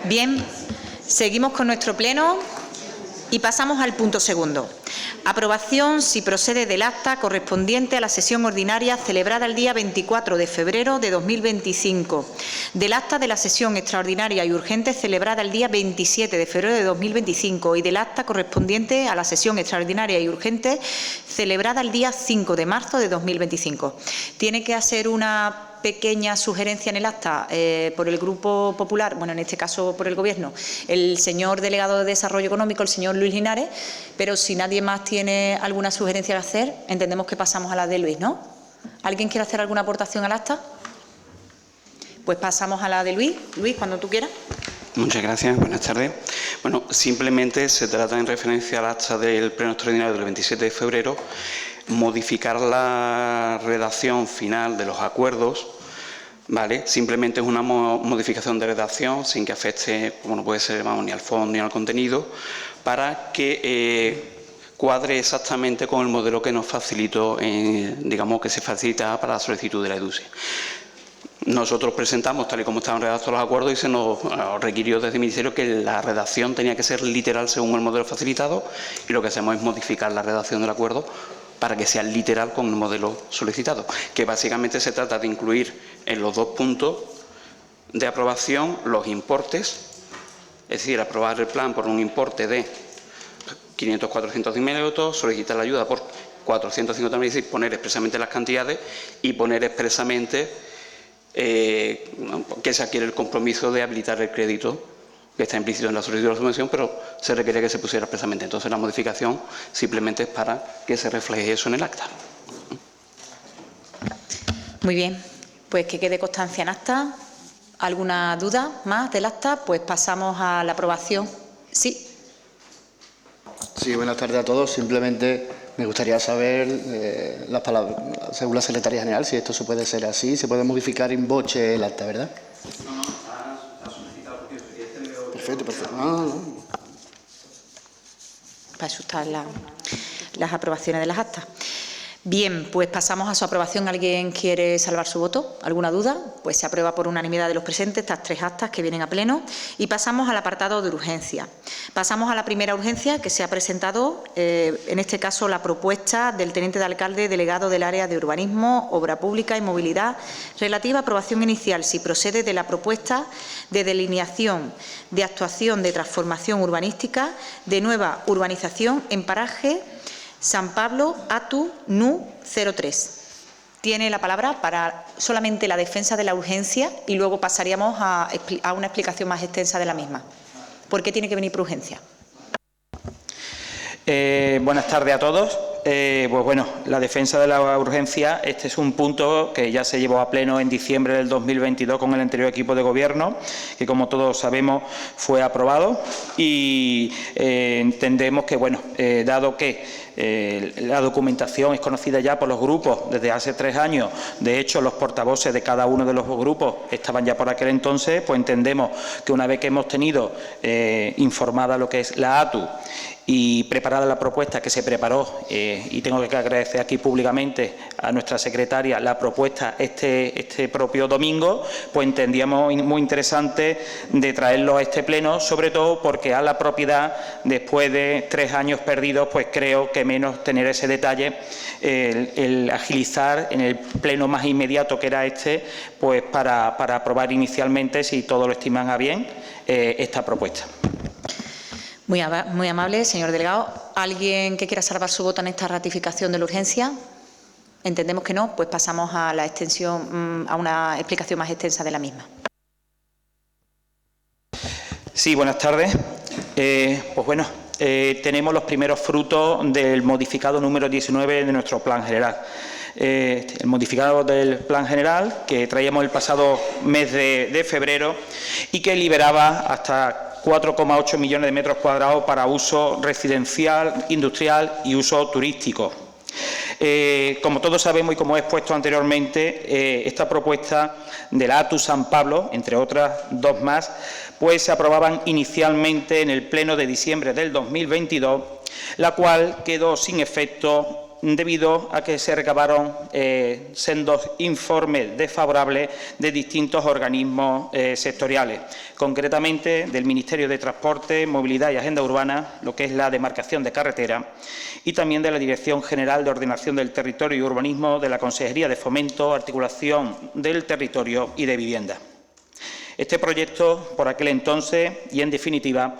Bien, seguimos con nuestro pleno y pasamos al punto segundo. Aprobación, si procede, del acta correspondiente a la sesión ordinaria celebrada el día 24 de febrero de 2025, del acta de la sesión extraordinaria y urgente celebrada el día 27 de febrero de 2025 y del acta correspondiente a la sesión extraordinaria y urgente celebrada el día 5 de marzo de 2025. Tiene que hacer una pequeña sugerencia en el acta por el Grupo Popular, bueno, en este caso por el Gobierno, el señor delegado de Desarrollo Económico, el señor Luis Linares, pero si nadie más tiene alguna sugerencia que hacer, entendemos que pasamos a la de Luis, ¿no? ¿Alguien quiere hacer alguna aportación al acta? Pues pasamos a la de Luis. Luis, cuando tú quieras. Muchas gracias. Buenas tardes. Bueno, simplemente se trata, en referencia al acta del Pleno Extraordinario del 27 de febrero, modificar la redacción final de los acuerdos, ¿vale? Simplemente es una modificación de redacción sin que afecte, como no puede ser, vamos, ni al fondo ni al contenido, para que cuadre exactamente con el modelo que nos facilitó, digamos, que se facilita para la solicitud de la EDUSI. Nosotros presentamos, tal y como estaban redactados los acuerdos, y se nos requirió desde el Ministerio que la redacción tenía que ser literal según el modelo facilitado, y lo que hacemos es modificar la redacción del acuerdo para que sea literal con el modelo solicitado, que básicamente se trata de incluir en los dos puntos de aprobación los importes, es decir, aprobar el plan por un importe de 500-400.000 euros, solicitar la ayuda por 450.000, es decir, poner expresamente las cantidades y poner expresamente que se adquiere el compromiso de habilitar el crédito, que está implícito en la solicitud de la subvención, pero se requiere que se pusiera expresamente. Entonces, la modificación simplemente es para que se refleje eso en el acta. Muy bien, pues que quede constancia en acta. ¿Alguna duda más del acta? Pues pasamos a la aprobación. Sí. Sí, buenas tardes a todos. Simplemente me gustaría saber las palabras, según la Secretaría General, si esto se puede ser así, se puede modificar in voce el acta, ¿verdad? No, está solicitado porque Perfecto, perfecto. No. Para eso están las aprobaciones de las actas. Bien, pues pasamos a su aprobación. ¿Alguien quiere salvar su voto? ¿Alguna duda? Pues se aprueba por unanimidad de los presentes estas tres actas que vienen a pleno. Y pasamos al apartado de urgencia. Pasamos a la primera urgencia que se ha presentado, en este caso la propuesta del teniente de alcalde delegado del área de urbanismo, obra pública y movilidad, relativa a aprobación inicial, si procede, de la propuesta de delineación, de actuación de transformación urbanística, de nueva urbanización en paraje San Pablo, ATU, NU 03. Tiene la palabra para solamente la defensa de la urgencia y luego pasaríamos a una explicación más extensa de la misma. ¿Por qué tiene que venir por urgencia? Buenas tardes a todos. Pues bueno, la defensa de la urgencia, este es un punto que ya se llevó a pleno en diciembre del 2022 con el anterior equipo de gobierno, que como todos sabemos fue aprobado y entendemos que, bueno, dado que la documentación es conocida ya por los grupos desde hace 3 años, de hecho los portavoces de cada uno de los grupos estaban ya por aquel entonces, pues entendemos que una vez que hemos tenido informada lo que es la ATU y preparada la propuesta que se preparó, y tengo que agradecer aquí públicamente a nuestra secretaria la propuesta este propio domingo, pues entendíamos muy interesante de traerlo a este pleno, sobre todo porque a la propiedad, después de 3 años perdidos, pues creo que menos tener ese detalle, el agilizar en el pleno más inmediato que era este, pues para aprobar inicialmente, si todos lo estiman a bien, esta propuesta. Muy amable, señor delegado. ¿Alguien que quiera salvar su voto en esta ratificación de la urgencia? Entendemos que no, pues pasamos a la extensión, a una explicación más extensa de la misma. Sí, buenas tardes. Pues bueno, tenemos los primeros frutos del modificado número 19 de nuestro plan general. El modificado del plan general que traíamos el pasado mes de febrero y que liberaba hasta 4,8 millones de metros cuadrados para uso residencial, industrial y uso turístico. Como todos sabemos y como he expuesto anteriormente, esta propuesta de la ATU San Pablo, entre otras 2 más, pues se aprobaban inicialmente en el pleno de diciembre del 2022, la cual quedó sin efecto debido a que se recabaron sendos informes desfavorables de distintos organismos sectoriales, concretamente del Ministerio de Transporte, Movilidad y Agenda Urbana, lo que es la demarcación de carretera, y también de la Dirección General de Ordenación del Territorio y Urbanismo de la Consejería de Fomento, Articulación del Territorio y de Vivienda. Este proyecto, por aquel entonces, y en definitiva,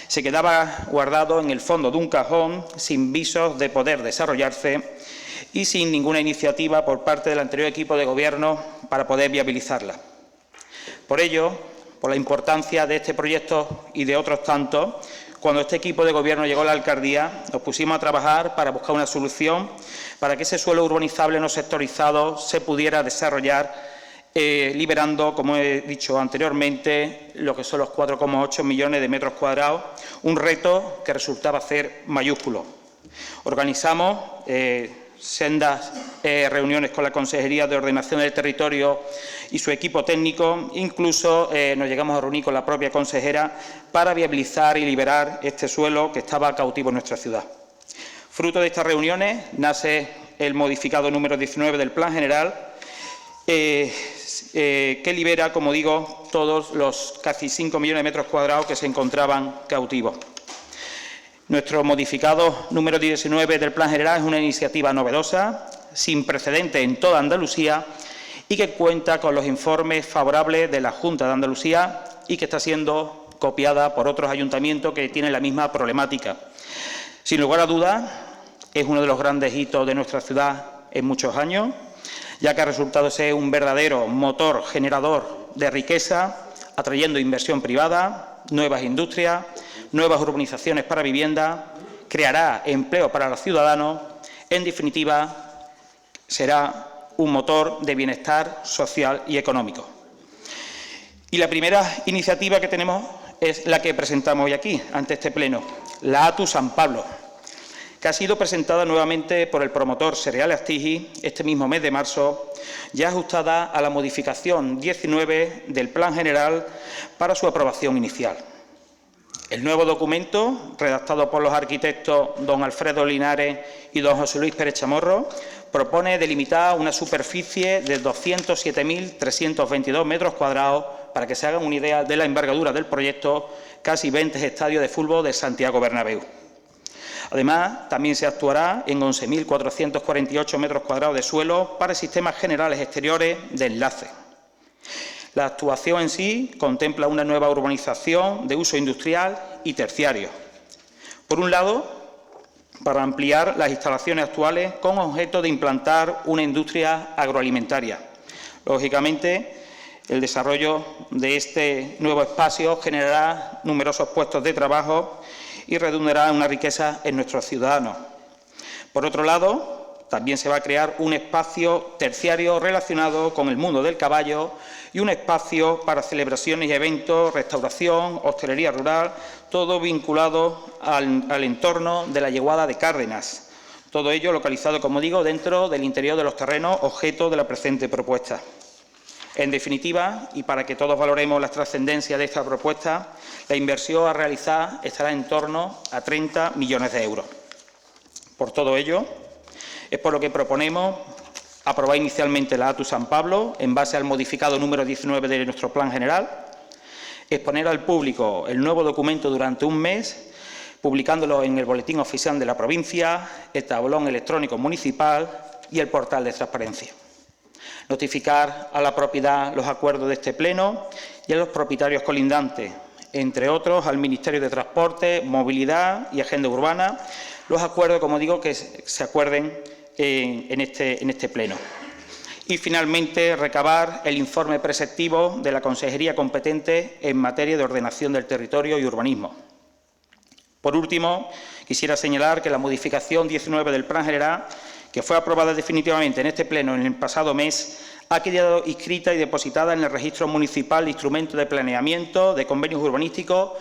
se quedaba guardado en el fondo de un cajón, sin visos de poder desarrollarse y sin ninguna iniciativa por parte del anterior equipo de Gobierno para poder viabilizarla. Por ello, por la importancia de este proyecto y de otros tantos, cuando este equipo de Gobierno llegó a la alcaldía, nos pusimos a trabajar para buscar una solución para que ese suelo urbanizable no sectorizado se pudiera desarrollar, liberando, como he dicho anteriormente, lo que son los 4,8 millones de metros cuadrados, un reto que resultaba ser mayúsculo. Organizamos sendas reuniones con la Consejería de Ordenación del Territorio y su equipo técnico, incluso nos llegamos a reunir con la propia consejera para viabilizar y liberar este suelo que estaba cautivo en nuestra ciudad. Fruto de estas reuniones nace el modificado número 19 del Plan General, que libera, como digo, todos los casi 5 millones de metros cuadrados que se encontraban cautivos. Nuestro modificado número 19 del Plan General es una iniciativa novedosa, sin precedentes en toda Andalucía y que cuenta con los informes favorables de la Junta de Andalucía y que está siendo copiada por otros ayuntamientos que tienen la misma problemática. Sin lugar a dudas, es uno de los grandes hitos de nuestra ciudad en muchos años, ya que ha resultado ser un verdadero motor generador de riqueza, atrayendo inversión privada, nuevas industrias, nuevas urbanizaciones para vivienda, creará empleo para los ciudadanos, en definitiva, será un motor de bienestar social y económico. Y la primera iniciativa que tenemos es la que presentamos hoy aquí, ante este Pleno, la ATU San Pablo, que ha sido presentada nuevamente por el promotor Serreales Astigi este mismo mes de marzo, ya ajustada a la modificación 19 del Plan General para su aprobación inicial. El nuevo documento, redactado por los arquitectos don Alfredo Linares y don José Luis Pérez Chamorro, propone delimitar una superficie de 207.322 metros cuadrados, para que se hagan una idea de la envergadura del proyecto, casi 20 estadios de fútbol de Santiago Bernabéu. Además, también se actuará en 11.448 metros cuadrados de suelo para sistemas generales exteriores de enlace. La actuación en sí contempla una nueva urbanización de uso industrial y terciario. Por un lado, para ampliar las instalaciones actuales con objeto de implantar una industria agroalimentaria. Lógicamente, el desarrollo de este nuevo espacio generará numerosos puestos de trabajo y redundará en una riqueza en nuestros ciudadanos. Por otro lado, también se va a crear un espacio terciario relacionado con el mundo del caballo y un espacio para celebraciones y eventos, restauración, hostelería rural, todo vinculado al entorno de la yeguada de Cárdenas. Todo ello localizado, como digo, dentro del interior de los terrenos objeto de la presente propuesta. En definitiva, y para que todos valoremos la trascendencia de esta propuesta, la inversión a realizar estará en torno a 30 millones de euros. Por todo ello, es por lo que proponemos aprobar inicialmente la ATU San Pablo en base al modificado número 19 de nuestro Plan General, exponer al público el nuevo documento durante un mes, publicándolo en el Boletín Oficial de la provincia, el tablón electrónico municipal y el portal de transparencia. Notificar a la propiedad los acuerdos de este Pleno y a los propietarios colindantes, entre otros al Ministerio de Transporte, Movilidad y Agenda Urbana, los acuerdos, como digo, que se acuerden en este Pleno. Y, finalmente, recabar el informe preceptivo de la Consejería competente en materia de ordenación del territorio y urbanismo. Por último, quisiera señalar que la modificación 19 del Plan General, que fue aprobada definitivamente en este Pleno en el pasado mes, ha quedado inscrita y depositada en el Registro Municipal de Instrumentos de Planeamiento, de Convenios Urbanísticos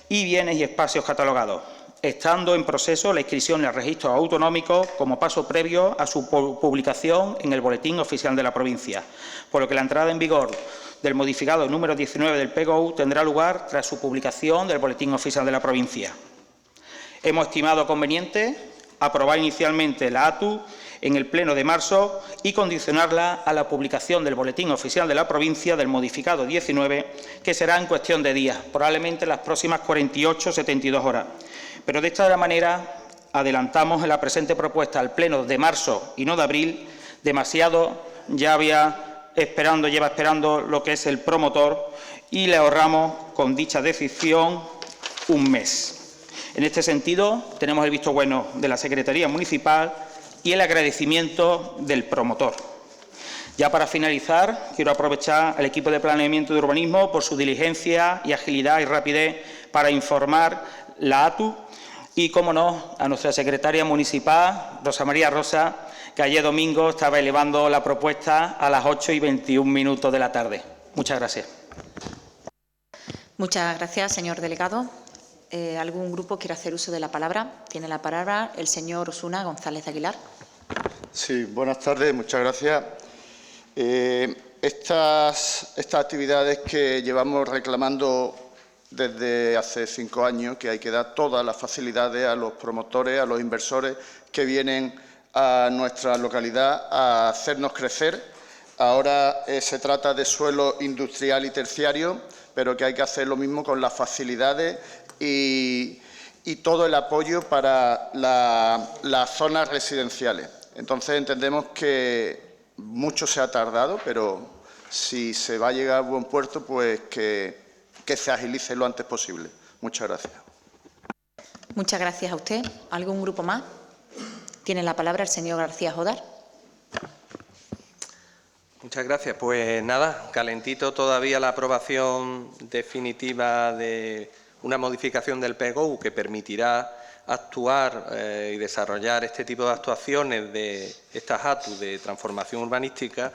y Bienes y Espacios Catalogados, estando en proceso la inscripción en el Registro Autonómico como paso previo a su publicación en el Boletín Oficial de la provincia, por lo que la entrada en vigor del modificado número 19 del PGOU tendrá lugar tras su publicación del Boletín Oficial de la provincia. Hemos estimado conveniente aprobar inicialmente la ATU en el Pleno de marzo y condicionarla a la publicación del Boletín Oficial de la provincia del modificado 19, que será en cuestión de días, probablemente en las próximas 48 o 72 horas. Pero de esta manera adelantamos en la presente propuesta al Pleno de marzo y no de abril. Demasiado ya lleva esperando lo que es el promotor, y le ahorramos con dicha decisión un mes. En este sentido, tenemos el visto bueno de la Secretaría Municipal y el agradecimiento del promotor. Ya para finalizar, quiero aprovechar al equipo de Planeamiento de Urbanismo por su diligencia y agilidad y rapidez para informar la ATU y, cómo no, a nuestra secretaria municipal, Rosa María Rosa, que ayer domingo estaba elevando la propuesta a las 8:21 de la tarde. Muchas gracias. Muchas gracias, señor delegado. ¿Algún grupo quiere hacer uso de la palabra? Tiene la palabra el señor Osuna González Aguilar. Sí, buenas tardes, muchas gracias. Estas actividades que llevamos reclamando desde hace 5 años, que hay que dar todas las facilidades a los promotores, a los inversores que vienen a nuestra localidad a hacernos crecer. Ahora se trata de suelo industrial y terciario, pero que hay que hacer lo mismo con las facilidades y todo el apoyo para las zonas residenciales. Entonces, entendemos que mucho se ha tardado, pero si se va a llegar a buen puerto, pues que se agilice lo antes posible. Muchas gracias. Muchas gracias a usted. ¿Algún grupo más? Tiene la palabra el señor García Jodar. Muchas gracias. Pues nada, calentito todavía la aprobación definitiva de una modificación del PGO que permitirá actuar y desarrollar este tipo de actuaciones de estas ATU de transformación urbanística,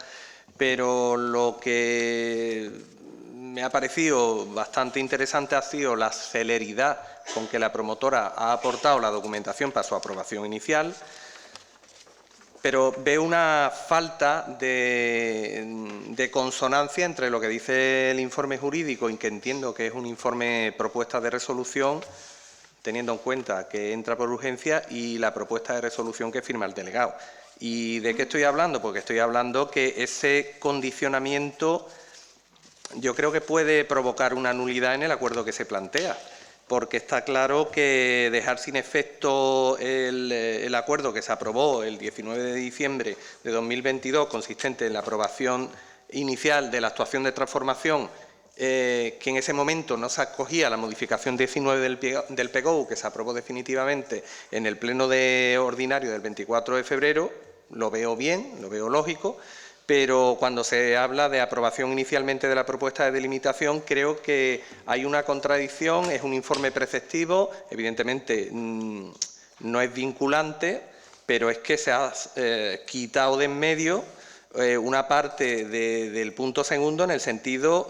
pero lo que me ha parecido bastante interesante ha sido la celeridad con que la promotora ha aportado la documentación para su aprobación inicial, pero veo una falta de consonancia entre lo que dice el informe jurídico, y que entiendo que es un informe propuesta de resolución, teniendo en cuenta que entra por urgencia, y la propuesta de resolución que firma el delegado. ¿Y de qué estoy hablando? Porque estoy hablando que ese condicionamiento yo creo que puede provocar una nulidad en el acuerdo que se plantea, porque está claro que dejar sin efecto el acuerdo que se aprobó el 19 de diciembre de 2022, consistente en la aprobación inicial de la actuación de transformación, que en ese momento no se acogía a la modificación 19 del PGO, que se aprobó definitivamente en el pleno ordinario del 24 de febrero, lo veo bien, lo veo lógico, pero cuando se habla de aprobación inicialmente de la propuesta de delimitación, creo que hay una contradicción. Es un informe preceptivo, evidentemente no es vinculante, pero es que se ha quitado de en medio una parte del punto segundo, en el sentido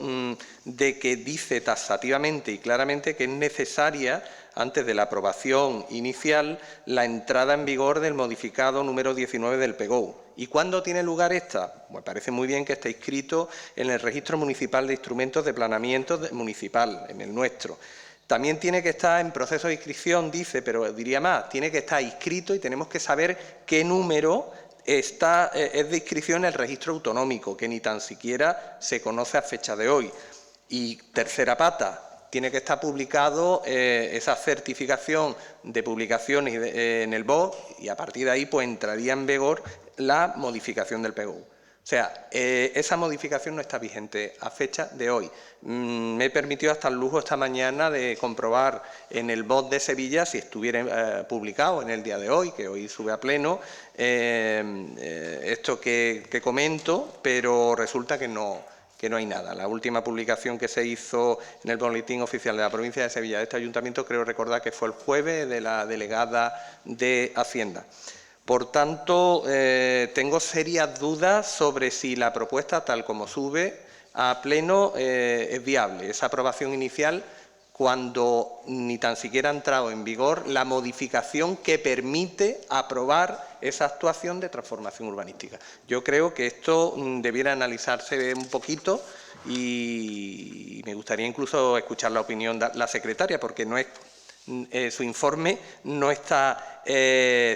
de que dice taxativamente y claramente que es necesaria, antes de la aprobación inicial, la entrada en vigor del modificado número 19 del PGO. ¿Y cuándo tiene lugar esta? Me parece muy bien que esté inscrito en el Registro Municipal de Instrumentos de Planeamiento Municipal, en el nuestro. También tiene que estar en proceso de inscripción, dice, pero diría más, tiene que estar inscrito y tenemos que saber qué número es de inscripción en el registro autonómico, que ni tan siquiera se conoce a fecha de hoy. Y tercera pata, tiene que estar publicado esa certificación de publicaciones en el BOC, y a partir de ahí pues entraría en vigor la modificación del PGO. O sea, esa modificación no está vigente a fecha de hoy. Me he permitido hasta el lujo esta mañana de comprobar en el BOC de Sevilla si estuviera publicado en el día de hoy, que hoy sube a pleno, esto que comento, pero resulta que no hay nada. La última publicación que se hizo en el Boletín Oficial de la Provincia de Sevilla de este Ayuntamiento, creo recordar que fue el jueves, de la delegada de Hacienda. Por tanto, tengo serias dudas sobre si la propuesta, tal como sube a pleno, es viable. Esa aprobación inicial, cuando ni tan siquiera ha entrado en vigor la modificación que permite aprobar esa actuación de transformación urbanística. Yo creo que esto debiera analizarse un poquito, y me gustaría incluso escuchar la opinión de la secretaria, porque no es su informe no está,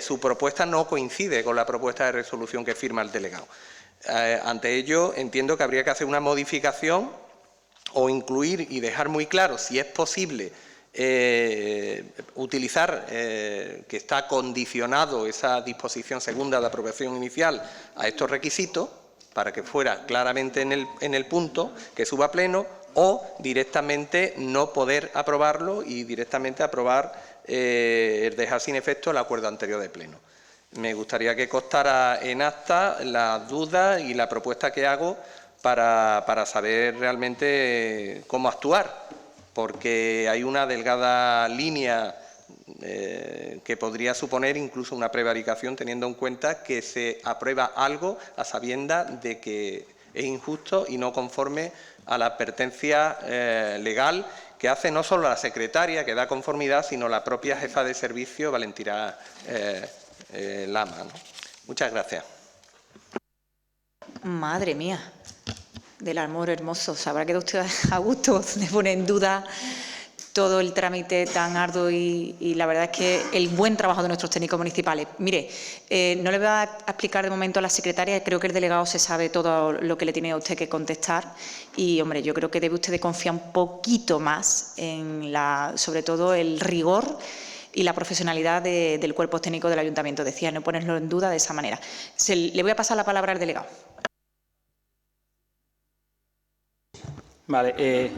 su propuesta no coincide con la propuesta de resolución que firma el delegado. Ante ello, entiendo que habría que hacer una modificación o incluir y dejar muy claro si es posible utilizar, que está condicionado esa disposición segunda de aprobación inicial a estos requisitos, para que fuera claramente en el punto que suba a pleno, o directamente no poder aprobarlo y directamente aprobar, dejar sin efecto el acuerdo anterior de pleno. Me gustaría que constara en acta las dudas y la propuesta que hago para saber realmente cómo actuar, porque hay una delgada línea que podría suponer incluso una prevaricación, teniendo en cuenta que se aprueba algo a sabiendas de que es injusto y no conforme a la advertencia legal que hace no solo la secretaria, que da conformidad, sino la propia jefa de servicio, Valentina Lama, ¿no? Muchas gracias. Madre mía, del amor hermoso. Se habrá quedado usted a gusto de poner en duda todo el trámite tan arduo y la verdad es que el buen trabajo de nuestros técnicos municipales. Mire, no le voy a explicar de momento a la secretaria, creo que el delegado se sabe todo lo que le tiene a usted que contestar y, hombre, yo creo que debe usted de confiar un poquito más en sobre todo el rigor y la profesionalidad del cuerpo técnico del Ayuntamiento. Decía, no ponerlo en duda de esa manera. Le voy a pasar la palabra al delegado. Vale.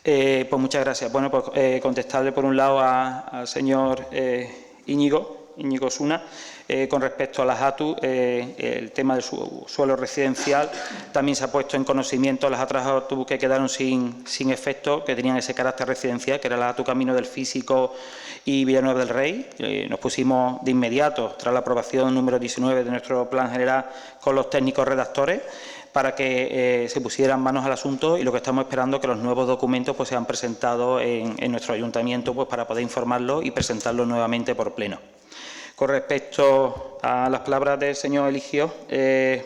Pues muchas gracias. Bueno, pues contestarle por un lado al señor Íñigo Osuna, con respecto a las ATU, el tema del suelo residencial también se ha puesto en conocimiento las otras ATU que quedaron sin efecto, que tenían ese carácter residencial, que era la ATU Camino del Físico y Villanueva del Rey. Nos pusimos de inmediato, tras la aprobación número 19 de nuestro plan general, con los técnicos redactores, para que se pusieran manos al asunto y lo que estamos esperando es que los nuevos documentos pues sean presentados en nuestro ayuntamiento pues para poder informarlos y presentarlos nuevamente por pleno. Con respecto a las palabras del señor Eligio,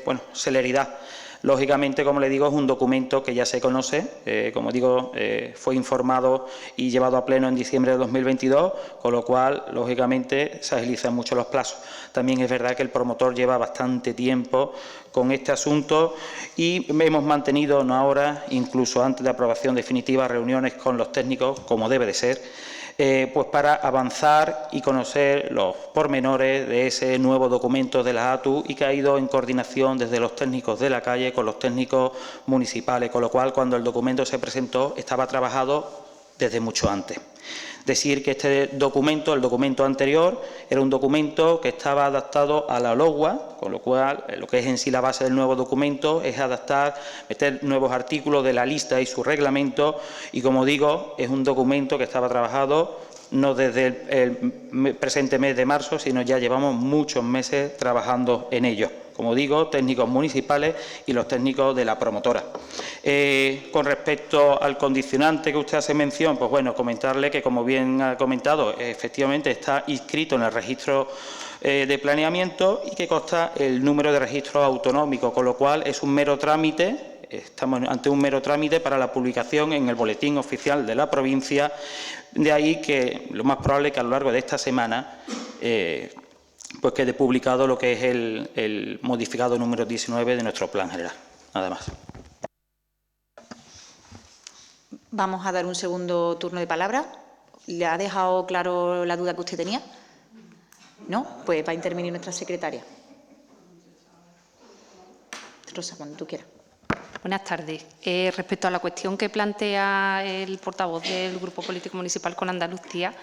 bueno, celeridad. Lógicamente, como le digo, es un documento que ya se conoce, como digo, fue informado y llevado a pleno en diciembre de 2022, con lo cual, lógicamente, se agilizan mucho los plazos. También es verdad que el promotor lleva bastante tiempo con este asunto y hemos mantenido, no ahora, incluso antes de aprobación definitiva, reuniones con los técnicos, como debe de ser, pues para avanzar y conocer los pormenores de ese nuevo documento de la ATU y que ha ido en coordinación desde los técnicos de la calle con los técnicos municipales, con lo cual cuando el documento se presentó estaba trabajado desde mucho antes. Decir que este documento, el documento anterior, era un documento que estaba adaptado a la LOGUA, con lo cual lo que es en sí la base del nuevo documento es adaptar, meter nuevos artículos de la lista y su reglamento y, como digo, es un documento que estaba trabajado no desde el presente mes de marzo, sino ya llevamos muchos meses trabajando en ello. Como digo, técnicos municipales y los técnicos de la promotora. Con respecto al condicionante que usted hace mención, pues bueno, comentarle que, como bien ha comentado, efectivamente está inscrito en el registro de planeamiento y que consta el número de registro autonómico, con lo cual es un mero trámite. Estamos ante un mero trámite para la publicación en el Boletín Oficial de la provincia. De ahí que lo más probable es que a lo largo de esta semana pues quede publicado lo que es el modificado número 19 de nuestro plan general. Nada más. Vamos a dar un segundo turno de palabra. ¿Le ha dejado claro la duda que usted tenía? ¿No? Pues va a intervenir nuestra secretaria. Rosa, cuando tú quieras. Buenas tardes. Respecto a la cuestión que plantea el portavoz del Grupo Político Municipal con Andalucía,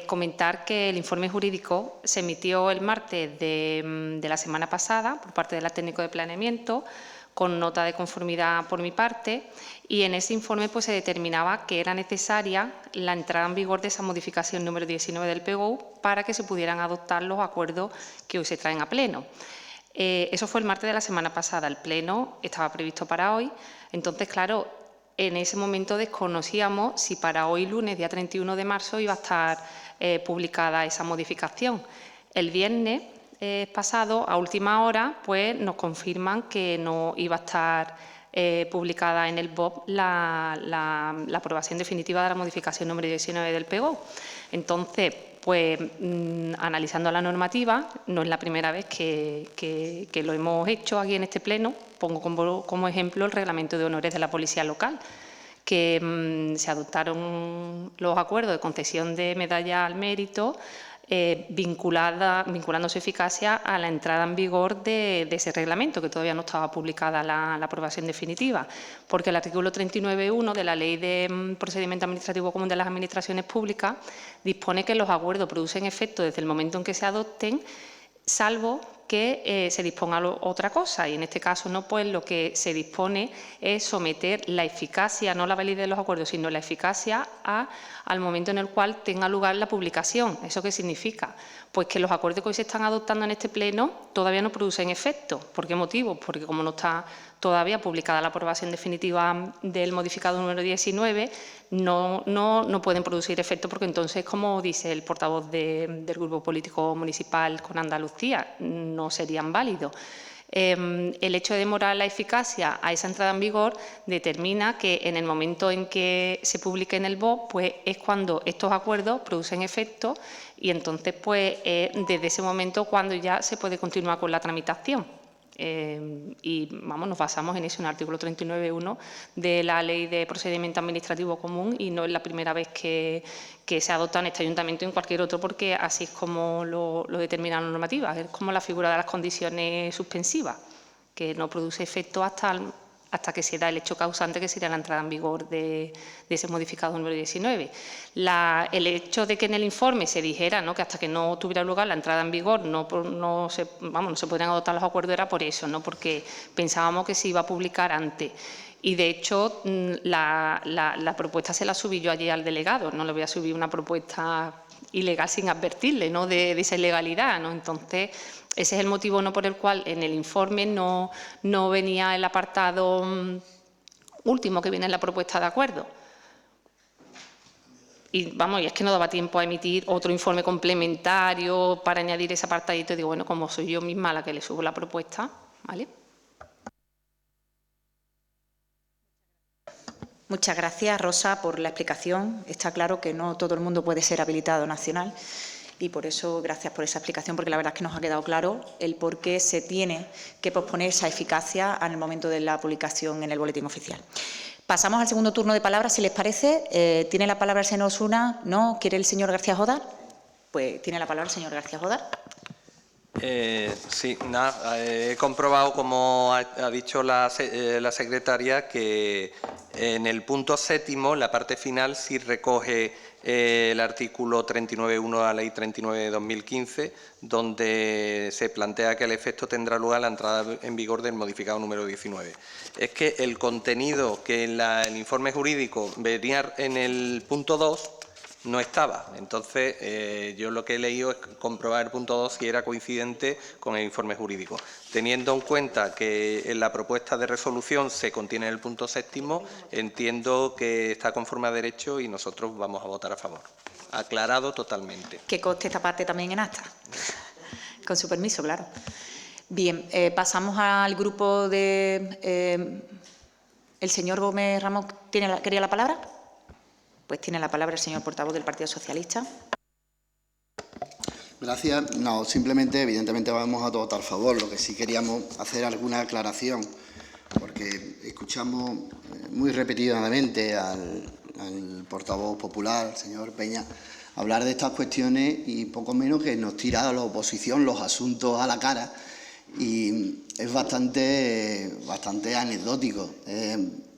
comentar que el informe jurídico se emitió el martes de la semana pasada por parte de la técnico de planeamiento, con nota de conformidad por mi parte, y en ese informe pues, se determinaba que era necesaria la entrada en vigor de esa modificación número 19 del PGU para que se pudieran adoptar los acuerdos que hoy se traen a pleno. Eso fue el martes de la semana pasada. El pleno estaba previsto para hoy. Entonces, claro, en ese momento desconocíamos si para hoy, lunes, día 31 de marzo, iba a estar publicada esa modificación. El viernes pasado, a última hora, pues nos confirman que no iba a estar publicada en el BOP la aprobación definitiva de la modificación número 19 del PGO. Entonces, pues analizando la normativa, no es la primera vez que lo hemos hecho aquí en este pleno. Pongo como ejemplo el Reglamento de Honores de la Policía Local, que se adoptaron los acuerdos de concesión de medalla al mérito vinculando su eficacia a la entrada en vigor de ese reglamento, que todavía no estaba publicada la aprobación definitiva, porque el artículo 39.1 de la Ley de Procedimiento Administrativo Común de las Administraciones Públicas dispone que los acuerdos producen efecto desde el momento en que se adopten, salvo que se disponga otra cosa, y en este caso no, pues lo que se dispone es someter la eficacia, no la validez de los acuerdos, sino la eficacia al momento en el cual tenga lugar la publicación. ¿Eso qué significa? Pues que los acuerdos que hoy se están adoptando en este pleno todavía no producen efecto. ¿Por qué motivo? Porque como no está todavía publicada la aprobación definitiva del modificado número 19, no pueden producir efecto, porque entonces, como dice el portavoz del Grupo Político Municipal con Andalucía, no serían válidos. El hecho de demorar la eficacia a esa entrada en vigor determina que en el momento en que se publique en el BOP, pues es cuando estos acuerdos producen efecto, y entonces pues desde ese momento cuando ya se puede continuar con la tramitación. Y nos basamos en eso, en el artículo 39.1 de la Ley de Procedimiento Administrativo Común, y no es la primera vez que se adopta en este ayuntamiento y en cualquier otro, porque así es como lo determina la normativa. Es como la figura de las condiciones suspensivas, que no produce efecto hasta que se da el hecho causante, que sería la entrada en vigor de ese modificado número 19. El hecho de que en el informe se dijera, ¿no?, que hasta que no tuviera lugar la entrada en vigor no se podrían adoptar los acuerdos, era por eso, ¿no?, porque pensábamos que se iba a publicar antes. Y, de hecho, la propuesta se la subí yo allí al delegado. No le voy a subir una propuesta ilegal sin advertirle, ¿no?, de esa ilegalidad, ¿no? Entonces, ese es el motivo, ¿no?, por el cual en el informe no venía el apartado último que viene en la propuesta de acuerdo. Y es que no daba tiempo a emitir otro informe complementario para añadir ese apartadito. Y digo, bueno, como soy yo misma la que le subo la propuesta, ¿vale? Muchas gracias, Rosa, por la explicación. Está claro que no todo el mundo puede ser habilitado nacional, y por eso gracias por esa explicación, porque la verdad es que nos ha quedado claro el por qué se tiene que posponer esa eficacia en el momento de la publicación en el Boletín Oficial. Pasamos al segundo turno de palabras, si les parece. ¿Tiene la palabra el señor Osuna? ¿No? ¿Quiere el señor García Jodar? Pues tiene la palabra el señor García Jodar. Sí, he comprobado, como ha dicho la secretaria, que en el punto séptimo, la parte final, sí recoge el artículo 39.1 de la Ley 39 de 2015, donde se plantea que el efecto tendrá lugar a la entrada en vigor del modificado número 19. Es que el contenido que en el informe jurídico venía en el punto 2 no estaba. Entonces, yo lo que he leído es comprobar el punto 2 si era coincidente con el informe jurídico. Teniendo en cuenta que en la propuesta de resolución se contiene el punto séptimo, entiendo que está conforme a derecho y nosotros vamos a votar a favor. Aclarado totalmente. Que conste esta parte también en acta. Con su permiso, claro. Bien, pasamos al grupo de... ¿El señor Gómez Ramos quería la palabra? Pues tiene la palabra el señor portavoz del Partido Socialista. Gracias. No, simplemente, evidentemente, vamos a votar a favor. Lo que sí queríamos hacer alguna aclaración, porque escuchamos muy repetidamente al portavoz popular, el señor Peña, hablar de estas cuestiones y poco menos que nos tira a la oposición los asuntos a la cara, y es bastante anecdótico.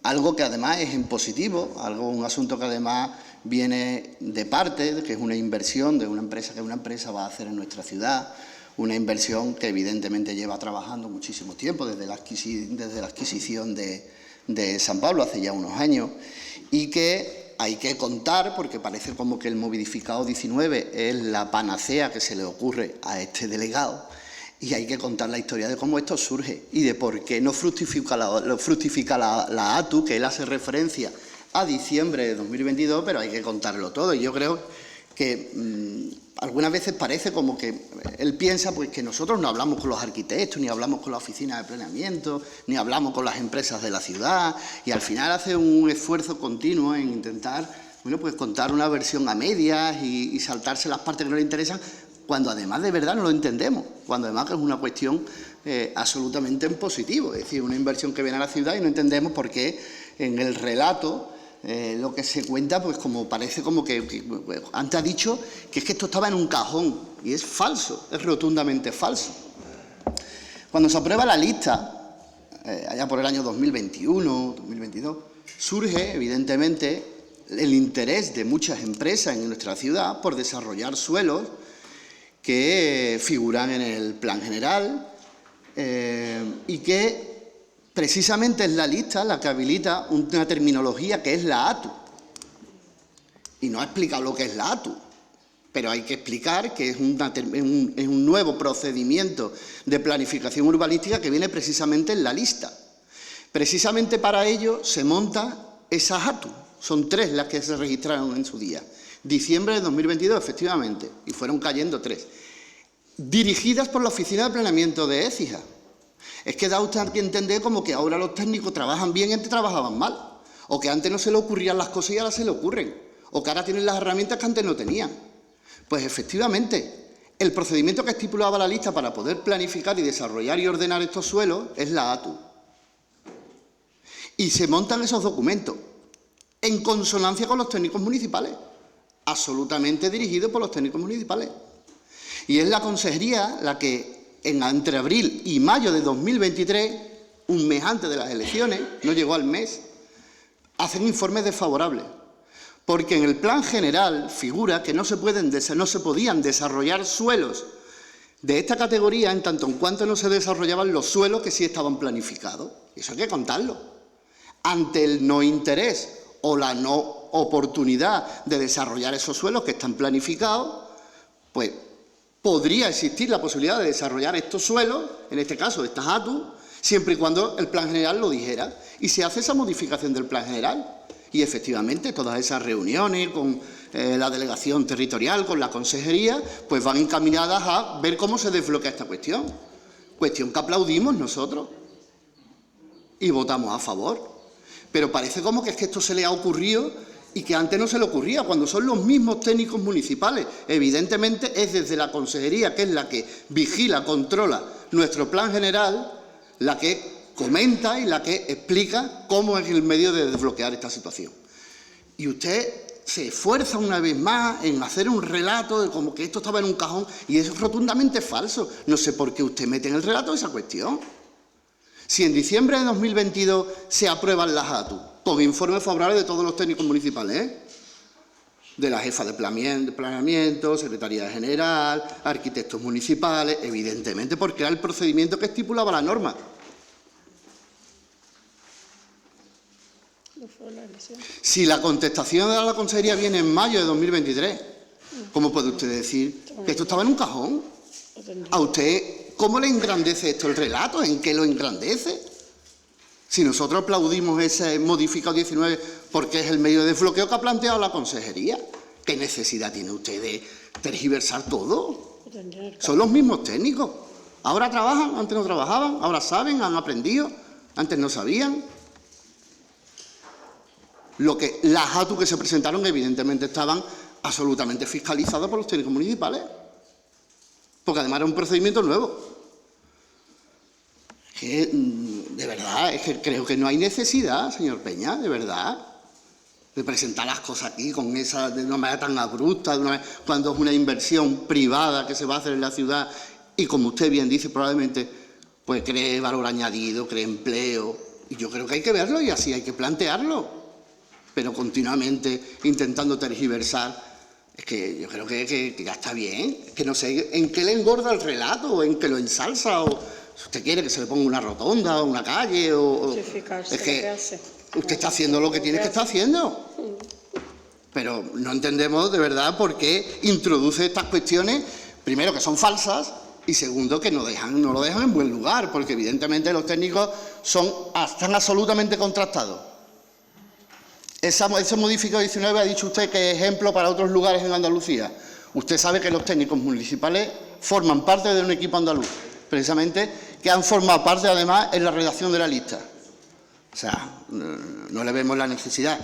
Algo que además es en positivo, un asunto que además viene de parte, que es una inversión de una empresa que una empresa va a hacer en nuestra ciudad, una inversión que evidentemente lleva trabajando muchísimo tiempo, desde la adquisición de San Pablo hace ya unos años, y que hay que contar, porque parece como que el modificado 19 es la panacea que se le ocurre a este delegado, y hay que contar la historia de cómo esto surge y de por qué no fructifica la ATU, que él hace referencia a diciembre de 2022, pero hay que contarlo todo. Y yo creo que algunas veces parece como que él piensa pues, que nosotros no hablamos con los arquitectos, ni hablamos con la oficina de planeamiento, ni hablamos con las empresas de la ciudad, y al final hace un esfuerzo continuo en intentar, bueno, pues contar una versión a medias y saltarse las partes que no le interesan, cuando además de verdad no lo entendemos, cuando además es una cuestión absolutamente en positivo, es decir, una inversión que viene a la ciudad y no entendemos por qué en el relato lo que se cuenta, pues como parece como que antes ha dicho que es que esto estaba en un cajón, y es falso, es rotundamente falso. Cuando se aprueba la lista, allá por el año 2021, 2022, surge evidentemente el interés de muchas empresas en nuestra ciudad por desarrollar suelos que figuran en el plan general y que precisamente es la lista la que habilita una terminología que es la ATU. Y no ha explicado lo que es la ATU, pero hay que explicar que es un nuevo procedimiento de planificación urbanística que viene precisamente en la lista. Precisamente para ello se monta esa ATU. Son 3 las que se registraron en su día. Diciembre de 2022, efectivamente, y fueron cayendo 3. Dirigidas por la Oficina de Planeamiento de Écija. Es que da usted a entender como que ahora los técnicos trabajan bien y antes trabajaban mal. O que antes no se le ocurrían las cosas y ahora se le ocurren. O que ahora tienen las herramientas que antes no tenían. Pues efectivamente, el procedimiento que estipulaba la lista para poder planificar y desarrollar y ordenar estos suelos es la ATU. Y se montan esos documentos en consonancia con los técnicos municipales, absolutamente dirigidos por los técnicos municipales. Y es la consejería la que entre abril y mayo de 2023, un mes antes de las elecciones, no llegó al mes, hacen informes desfavorables. Porque en el plan general figura que no se podían desarrollar suelos de esta categoría en tanto en cuanto no se desarrollaban los suelos que sí estaban planificados. Eso hay que contarlo. Ante el no interés o la no oportunidad de desarrollar esos suelos que están planificados, pues podría existir la posibilidad de desarrollar estos suelos, en este caso estas ATU, siempre y cuando el plan general lo dijera. Y se hace esa modificación del plan general. Y efectivamente todas esas reuniones con la delegación territorial, con la consejería, pues van encaminadas a ver cómo se desbloquea esta cuestión. Cuestión que aplaudimos nosotros y votamos a favor. Pero parece como que es que esto se le ha ocurrido y que antes no se le ocurría, cuando son los mismos técnicos municipales. Evidentemente es desde la consejería, que es la que vigila, controla nuestro plan general, la que comenta y la que explica cómo es el medio de desbloquear esta situación. Y usted se esfuerza una vez más en hacer un relato de como que esto estaba en un cajón, y eso es rotundamente falso. No sé por qué usted mete en el relato esa cuestión. Si en diciembre de 2022 se aprueban las ATU, con informe favorable de todos los técnicos municipales, de la jefa de planeamiento, secretaría general, arquitectos municipales, evidentemente porque era el procedimiento que estipulaba la norma. Si la contestación de la consejería viene en mayo de 2023, ¿cómo puede usted decir que esto estaba en un cajón? ¿A usted cómo le engrandece esto el relato? ¿En qué lo engrandece? Si nosotros aplaudimos ese modificado 19 porque es el medio de desbloqueo que ha planteado la consejería, ¿qué necesidad tiene usted de tergiversar todo? Son los mismos técnicos. Ahora trabajan, antes no trabajaban, ahora saben, han aprendido, antes no sabían. Las ATU que se presentaron evidentemente estaban absolutamente fiscalizadas por los técnicos municipales, porque además era un procedimiento nuevo. De verdad, es que creo que no hay necesidad, señor Peña, de verdad, de presentar las cosas aquí de una manera tan abrupta, cuando es una inversión privada que se va a hacer en la ciudad y, como usted bien dice, probablemente pues cree valor añadido, cree empleo. Y yo creo que hay que verlo y así hay que plantearlo. Pero continuamente intentando tergiversar, es que yo creo que ya está bien, que no sé en qué le engorda el relato, o en qué lo ensalza, o si usted quiere que se le ponga una rotonda o una calle, es que usted está haciendo lo que tiene que estar haciendo. Pero no entendemos de verdad por qué introduce estas cuestiones, primero que son falsas, y segundo que no lo dejan en buen lugar, porque evidentemente los técnicos están absolutamente contrastados. Ese modificado 19 ha dicho usted que es ejemplo para otros lugares en Andalucía. Usted sabe que los técnicos municipales forman parte de un equipo andaluz, precisamente, que han formado parte, además, en la redacción de la lista. O sea, no le vemos la necesidad.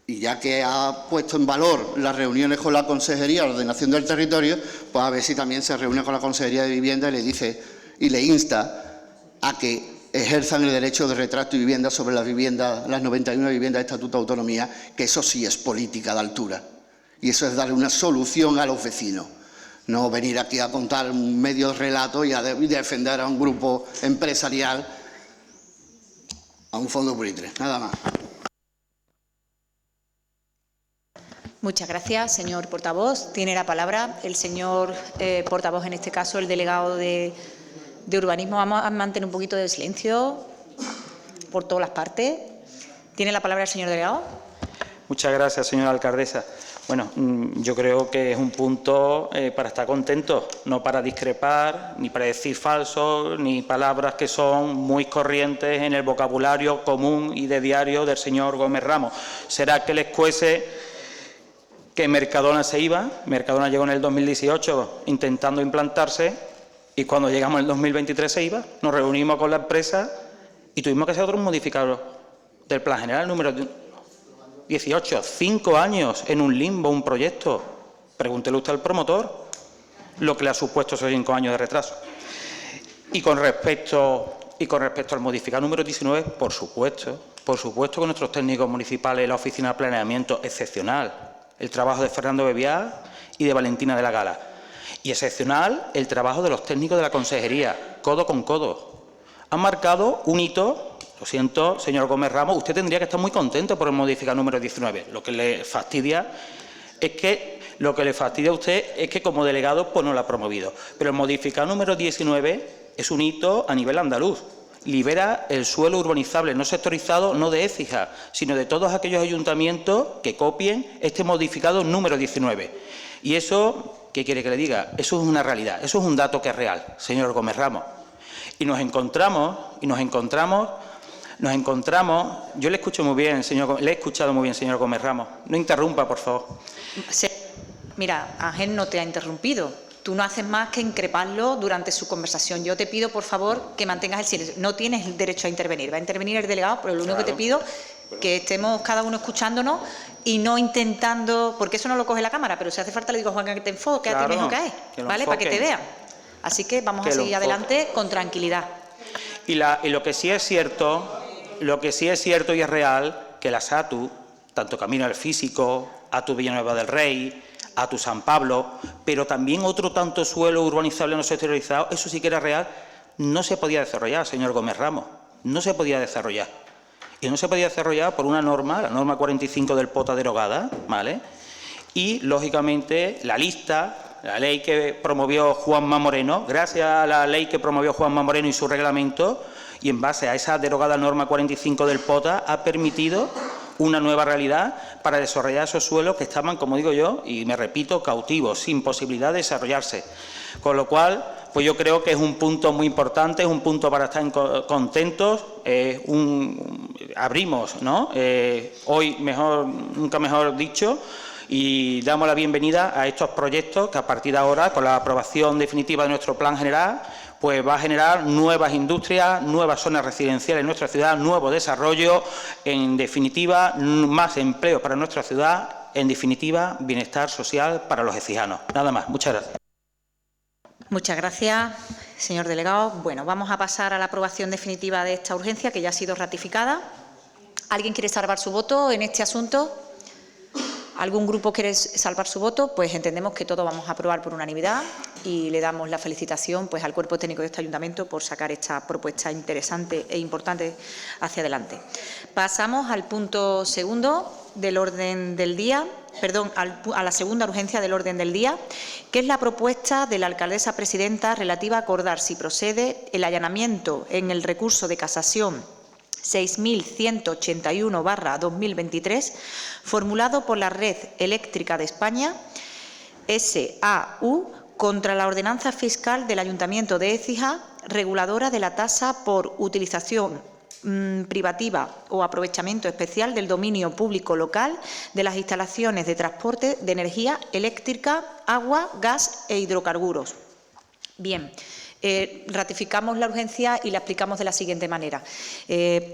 Y ya que ha puesto en valor las reuniones con la Consejería de Ordenación del Territorio, pues a ver si también se reúne con la Consejería de Vivienda y le dice y le insta a que ejerzan el derecho de retracto y vivienda sobre las viviendas, las 91 viviendas de Estatuto de Autonomía, que eso sí es política de altura. Y eso es darle una solución a los vecinos. No venir aquí a contar un medio relato y a defender a un grupo empresarial, a un fondo buitre. Nada más. Muchas gracias, señor portavoz. Tiene la palabra el señor portavoz, en este caso el delegado de Urbanismo. Vamos a mantener un poquito de silencio por todas las partes. ¿Tiene la palabra el señor delegado? Muchas gracias, señora alcaldesa. Bueno, yo creo que es un punto para estar contentos, no para discrepar, ni para decir falsos, ni palabras que son muy corrientes en el vocabulario común y de diario del señor Gómez Ramos. ¿Será que les cuece que Mercadona se iba? Mercadona llegó en el 2018 intentando implantarse y cuando llegamos en el 2023 se iba. Nos reunimos con la empresa y tuvimos que hacer otros modificados del Plan General número 18. 5 años en un limbo, un proyecto. Pregúntele usted al promotor lo que le ha supuesto esos 5 años de retraso. Y con respecto al modificado número 19, por supuesto que nuestros técnicos municipales, la Oficina de Planeamiento, excepcional el trabajo de Fernando Bebiá y de Valentina de la Gala. Y excepcional el trabajo de los técnicos de la Consejería, codo con codo. Han marcado un hito. Lo siento, señor Gómez Ramos, usted tendría que estar muy contento por el modificado número 19. Lo que le fastidia a usted es que como delegado pues no lo ha promovido. Pero el modificado número 19 es un hito a nivel andaluz. Libera el suelo urbanizable no sectorizado, no de Écija, sino de todos aquellos ayuntamientos que copien este modificado número 19. Y eso, ¿qué quiere que le diga? Eso es una realidad, eso es un dato que es real, señor Gómez Ramos. Y nos encontramos, yo le escucho muy bien, le he escuchado muy bien, señor Gómez Ramos. No interrumpa, por favor. Mira, Ángel no te ha interrumpido. Tú no haces más que increparlo durante su conversación. Yo te pido, por favor, que mantengas el silencio. No tienes el derecho a intervenir. Va a intervenir el delegado, pero lo único que te pido es que estemos cada uno escuchándonos y no intentando, porque eso no lo coge la cámara, pero si hace falta le digo a Juan que te enfoque, a ti mismo que es, ¿vale? Para que te vean. Así que vamos a seguir adelante con tranquilidad. Y lo que sí es cierto y es real, que la SATU, tanto Camino al Físico, ATU Villanueva del Rey, ATU San Pablo, pero también otro tanto suelo urbanizable no sectorizado, eso sí que era real, no se podía desarrollar, señor Gómez Ramos, no se podía desarrollar. Y no se podía desarrollar por una norma, la norma 45 del POTA derogada, ¿vale? Y, lógicamente, la ley que promovió Juanma Moreno, gracias a la ley que promovió Juanma Moreno y su reglamento, y en base a esa derogada norma 45 del POTA, ha permitido una nueva realidad para desarrollar esos suelos que estaban, como digo yo, y me repito, cautivos, sin posibilidad de desarrollarse. Con lo cual, pues yo creo que es un punto muy importante, es un punto para estar contentos. Abrimos, ¿no? Hoy, nunca mejor dicho, y damos la bienvenida a estos proyectos que a partir de ahora, con la aprobación definitiva de nuestro plan general, pues va a generar nuevas industrias, nuevas zonas residenciales en nuestra ciudad, nuevo desarrollo, en definitiva, más empleo para nuestra ciudad, en definitiva, bienestar social para los écijanos. Nada más. Muchas gracias. Muchas gracias, señor delegado. Bueno, vamos a pasar a la aprobación definitiva de esta urgencia, que ya ha sido ratificada. ¿Alguien quiere salvar su voto en este asunto? ¿Algún grupo quiere salvar su voto? Pues entendemos que todos vamos a aprobar por unanimidad y le damos la felicitación pues, al cuerpo técnico de este ayuntamiento por sacar esta propuesta interesante e importante hacia adelante. Pasamos al punto segundo del orden del día, a la segunda urgencia del orden del día, que es la propuesta de la alcaldesa presidenta relativa a acordar si procede el allanamiento en el recurso de casación 6.181/2023, formulado por la Red Eléctrica de España, SAU, contra la ordenanza fiscal del Ayuntamiento de Écija, reguladora de la tasa por utilización privativa o aprovechamiento especial del dominio público local de las instalaciones de transporte de energía eléctrica, agua, gas e hidrocarburos. Bien. Ratificamos la urgencia y la explicamos de la siguiente manera.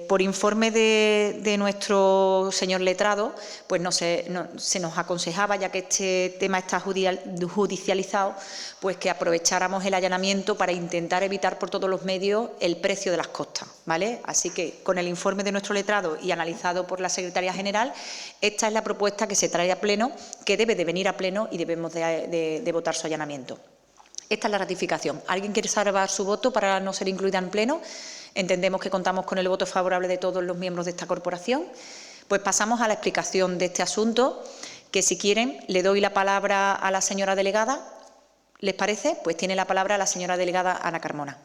Por informe de nuestro señor letrado, pues se nos aconsejaba, ya que este tema está judicializado, pues que aprovecháramos el allanamiento para intentar evitar por todos los medios el precio de las costas, ¿vale? Así que, con el informe de nuestro letrado y analizado por la Secretaría General, esta es la propuesta que se trae a pleno, que debe de venir a pleno y debemos de votar su allanamiento. Esta es la ratificación. ¿Alguien quiere salvar su voto para no ser incluida en pleno? Entendemos que contamos con el voto favorable de todos los miembros de esta corporación. Pues pasamos a la explicación de este asunto, que si quieren le doy la palabra a la señora delegada. ¿Les parece? Pues tiene la palabra la señora delegada Ana Carmona.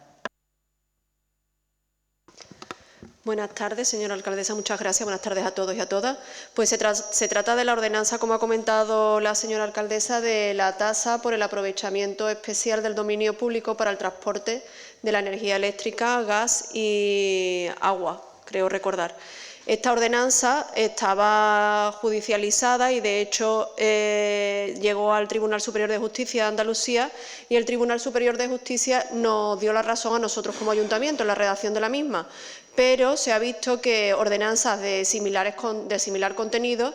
Buenas tardes, señora alcaldesa. Muchas gracias. Buenas tardes a todos y a todas. Pues se trata de la ordenanza, como ha comentado la señora alcaldesa, de la tasa por el aprovechamiento especial del dominio público para el transporte de la energía eléctrica, gas y agua, creo recordar. Esta ordenanza estaba judicializada y, de hecho, llegó al Tribunal Superior de Justicia de Andalucía, y el Tribunal Superior de Justicia nos dio la razón a nosotros como ayuntamiento en la redacción de la misma. Pero se ha visto que ordenanzas de similar contenido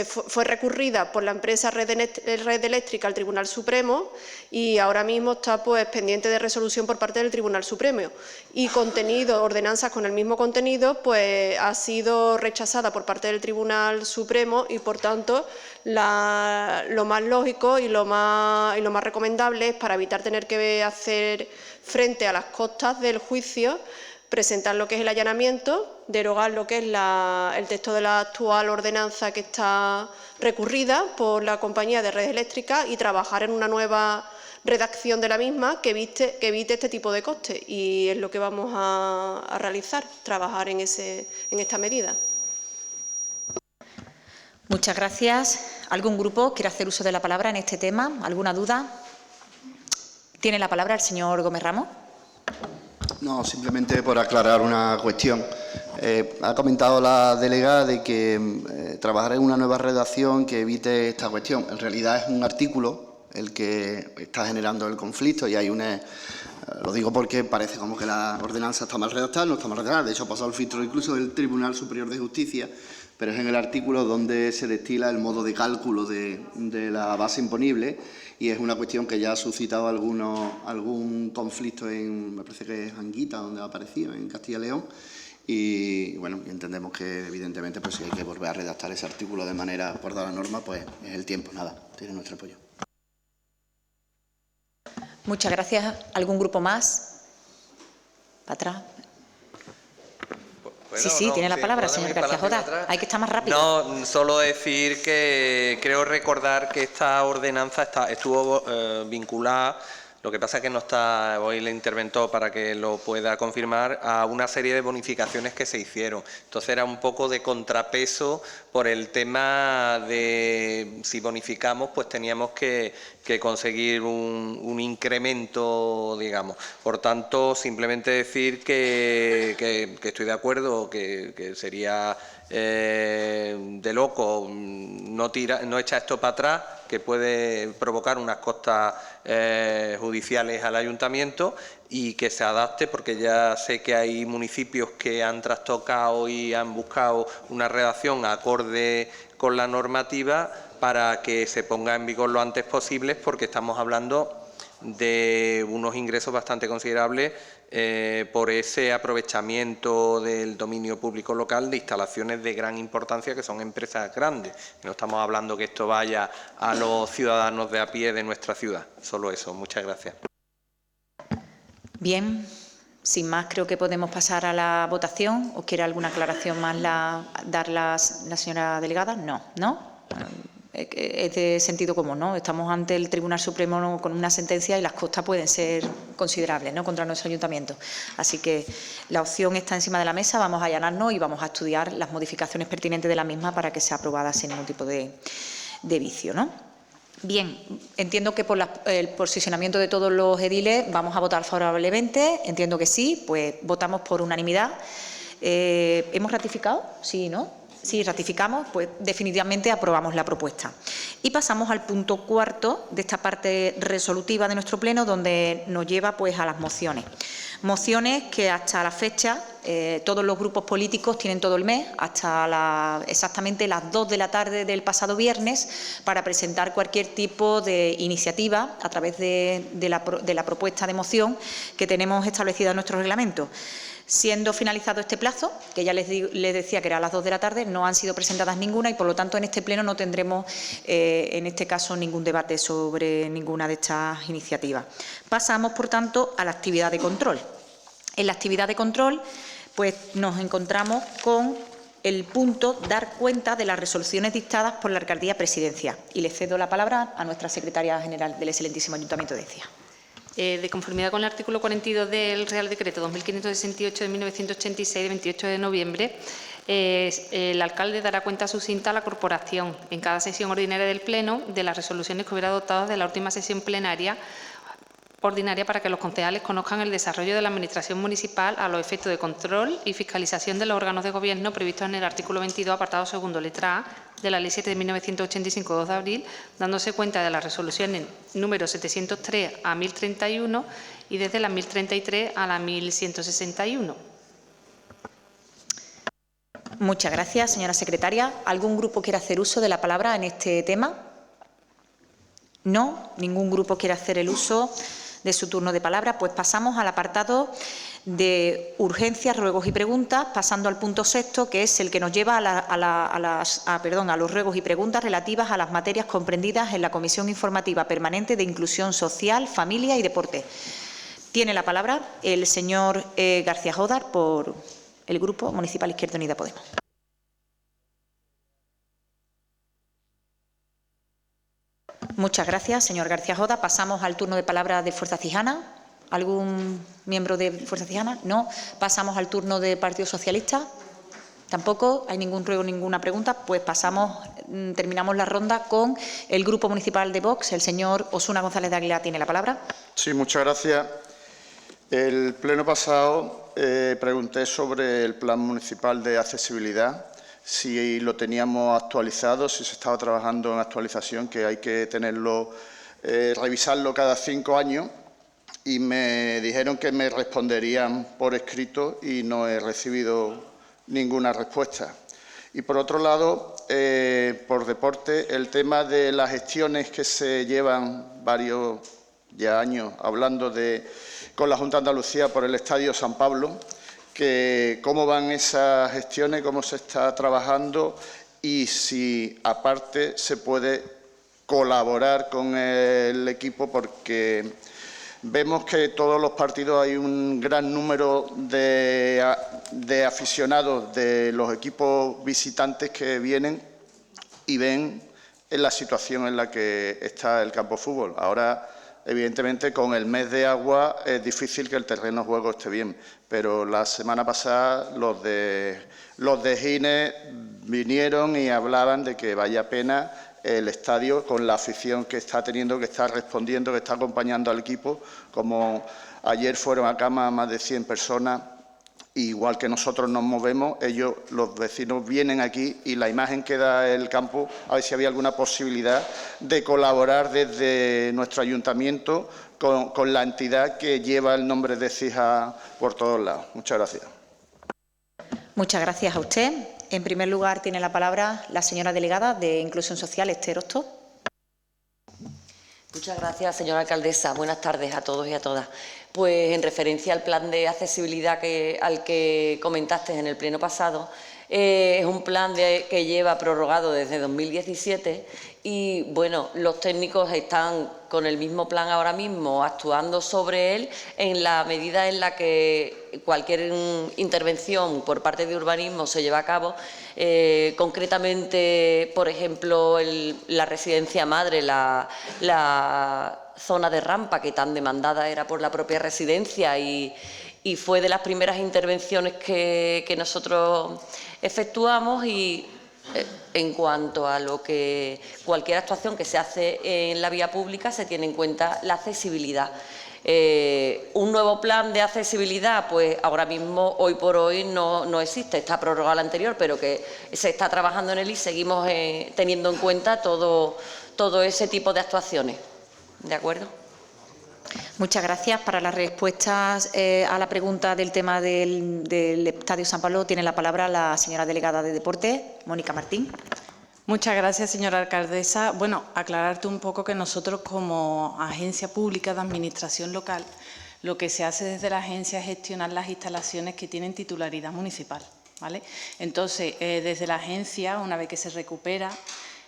fue recurrida por la empresa Red Eléctrica al Tribunal Supremo, y ahora mismo está pues pendiente de resolución por parte del Tribunal Supremo. Y ordenanzas con el mismo contenido, pues ha sido rechazada por parte del Tribunal Supremo, y por tanto lo más lógico y lo más recomendable es, para evitar tener que hacer frente a las costas del juicio, presentar lo que es el allanamiento, derogar lo que es el texto de la actual ordenanza que está recurrida por la compañía de Red Eléctrica, y trabajar en una nueva redacción de la misma que evite este tipo de costes. Y es lo que vamos a realizar, trabajar en esta medida. Muchas gracias. ¿Algún grupo quiere hacer uso de la palabra en este tema? ¿Alguna duda? Tiene la palabra el señor Gómez Ramos. No, simplemente por aclarar una cuestión. Ha comentado la delegada de que trabajará en una nueva redacción que evite esta cuestión. En realidad es un artículo el que está generando el conflicto, y hay lo digo porque parece como que la ordenanza está mal redactada. No está mal redactada, de hecho ha pasado el filtro incluso del Tribunal Superior de Justicia, pero es en el artículo donde se destila el modo de cálculo de la base imponible, y es una cuestión que ya ha suscitado algún conflicto me parece que es Anguita, donde ha aparecido, en Castilla y León, y bueno, entendemos que evidentemente pues si hay que volver a redactar ese artículo de manera acorde a la norma, pues es el tiempo. Nada, tiene nuestro apoyo. Muchas gracias. ¿Algún grupo más? ¿Para atrás? Bueno, sí, tiene la palabra, señor García Jota. Hay que estar más rápido. No, solo decir que creo recordar que esta ordenanza estuvo vinculada, lo que pasa es que no está hoy el interventor para que lo pueda confirmar, a una serie de bonificaciones que se hicieron. Entonces era un poco de contrapeso por el tema de si bonificamos, pues teníamos que conseguir un incremento, digamos. Por tanto, simplemente decir que estoy de acuerdo, que sería de loco no echar esto para atrás, que puede provocar unas costas judiciales al ayuntamiento, y que se adapte, porque ya sé que hay municipios que han trastocado y han buscado una redacción acorde con la normativa para que se ponga en vigor lo antes posible, porque estamos hablando de unos ingresos bastante considerables por ese aprovechamiento del dominio público local de instalaciones de gran importancia, que son empresas grandes. No estamos hablando que esto vaya a los ciudadanos de a pie de nuestra ciudad. Solo eso. Muchas gracias. Bien, sin más creo que podemos pasar a la votación. ¿O quiere alguna aclaración más dar la señora delegada? No, ¿no? Es de sentido común, ¿no? Estamos ante el Tribunal Supremo con una sentencia y las costas pueden ser considerables, ¿no?, contra nuestro ayuntamiento. Así que la opción está encima de la mesa, vamos a allanarnos y vamos a estudiar las modificaciones pertinentes de la misma para que sea aprobada sin ningún tipo de vicio, ¿no? Bien, entiendo que por el posicionamiento de todos los ediles vamos a votar favorablemente. Entiendo que sí, pues votamos por unanimidad. ¿Hemos ratificado? Sí, ¿no? Sí, ratificamos, pues definitivamente aprobamos la propuesta. Y pasamos al punto cuarto de esta parte resolutiva de nuestro pleno, donde nos lleva pues a las mociones. Mociones que hasta la fecha todos los grupos políticos tienen todo el mes, hasta exactamente las 2 de la tarde del pasado viernes, para presentar cualquier tipo de iniciativa a través de la propuesta de moción que tenemos establecida en nuestro reglamento. Siendo finalizado este plazo, que ya les decía que era a las 2 de la tarde, no han sido presentadas ninguna y, por lo tanto, en este pleno no tendremos, en este caso, ningún debate sobre ninguna de estas iniciativas. Pasamos, por tanto, a la actividad de control. En la actividad de control, pues nos encontramos con el punto dar cuenta de las resoluciones dictadas por la Alcaldía Presidencia. Y le cedo la palabra a nuestra secretaria general del excelentísimo Ayuntamiento de Écija. De conformidad con el artículo 42 del Real Decreto 2568 de 1986, de 28 de noviembre, el alcalde dará cuenta sucinta a la corporación en cada sesión ordinaria del Pleno de las resoluciones que hubiera adoptado de la última sesión plenaria ordinaria, para que los concejales conozcan el desarrollo de la Administración municipal a los efectos de control y fiscalización de los órganos de gobierno previstos en el artículo 22, apartado segundo, letra A, de la Ley 7 de 1985, 2 de abril, dándose cuenta de las resoluciones número 703 a 1031 y desde la 1033 a la 1161. Muchas gracias, señora secretaria. ¿Algún grupo quiere hacer uso de la palabra en este tema? No, ningún grupo quiere hacer el uso de su turno de palabra. Pues pasamos al apartado de urgencias, ruegos y preguntas, pasando al punto sexto, que es el que nos lleva a los ruegos y preguntas relativas a las materias comprendidas en la Comisión Informativa Permanente de Inclusión Social, Familia y Deporte. Tiene la palabra el señor García Jodar, por el Grupo Municipal Izquierda Unida Podemos. Muchas gracias, señor García Jodar. Pasamos al turno de palabra de Fuerza Cijana. ¿Algún miembro de Fuerza Cijana? No. Pasamos al turno de Partido Socialista. Tampoco hay ningún ruego, ninguna pregunta. Pues terminamos la ronda con el Grupo Municipal de Vox. El señor Osuna González de Aguilar tiene la palabra. Sí, muchas gracias. El pleno pasado pregunté sobre el Plan Municipal de Accesibilidad, si lo teníamos actualizado, si se estaba trabajando en actualización, que hay que tenerlo, revisarlo cada 5 años, y me dijeron que me responderían por escrito y no he recibido ninguna respuesta. Y por otro lado, por deporte, el tema de las gestiones que se llevan varios ya años hablando con la Junta de Andalucía por el Estadio San Pablo, que cómo van esas gestiones, cómo se está trabajando y si aparte se puede colaborar con el equipo, porque vemos que todos los partidos hay un gran número de aficionados de los equipos visitantes que vienen y ven en la situación en la que está el campo de fútbol. Ahora, evidentemente, con el mes de agua es difícil que el terreno de juego esté bien, pero la semana pasada los de Gines vinieron y hablaban de que vaya pena el estadio con la afición que está teniendo, que está respondiendo, que está acompañando al equipo, como ayer fueron a cama más de 100 personas. Igual que nosotros nos movemos, ellos, los vecinos, vienen aquí y la imagen que da el campo, a ver si había alguna posibilidad de colaborar desde nuestro ayuntamiento con la entidad que lleva el nombre de Écija por todos lados. Muchas gracias. Muchas gracias a usted. En primer lugar, tiene la palabra la señora delegada de Inclusión Social, Esther Hostos. Muchas gracias, señora alcaldesa. Buenas tardes a todos y a todas. Pues en referencia al plan de accesibilidad al que comentaste en el pleno pasado, es un plan que lleva prorrogado desde 2017 y, bueno, los técnicos están con el mismo plan ahora mismo, actuando sobre él en la medida en la que cualquier intervención por parte de urbanismo se lleva a cabo. Concretamente, por ejemplo, la residencia madre, la zona de rampa, que tan demandada era por la propia residencia y fue de las primeras intervenciones que nosotros efectuamos, y En cuanto a lo que cualquier actuación que se hace en la vía pública se tiene en cuenta la accesibilidad. Un nuevo plan de accesibilidad, pues ahora mismo, hoy por hoy, no existe. Está prorrogado el anterior, pero que se está trabajando en él y seguimos teniendo en cuenta todo ese tipo de actuaciones. ¿De acuerdo? Muchas gracias. Para las respuestas a la pregunta del tema del Estadio San Pablo, tiene la palabra la señora delegada de Deportes, Mónica Martín. Muchas gracias, señora alcaldesa. Bueno, aclararte un poco que nosotros, como agencia pública de administración local, lo que se hace desde la agencia es gestionar las instalaciones que tienen titularidad municipal, ¿vale? Entonces, desde la agencia, una vez que se recupera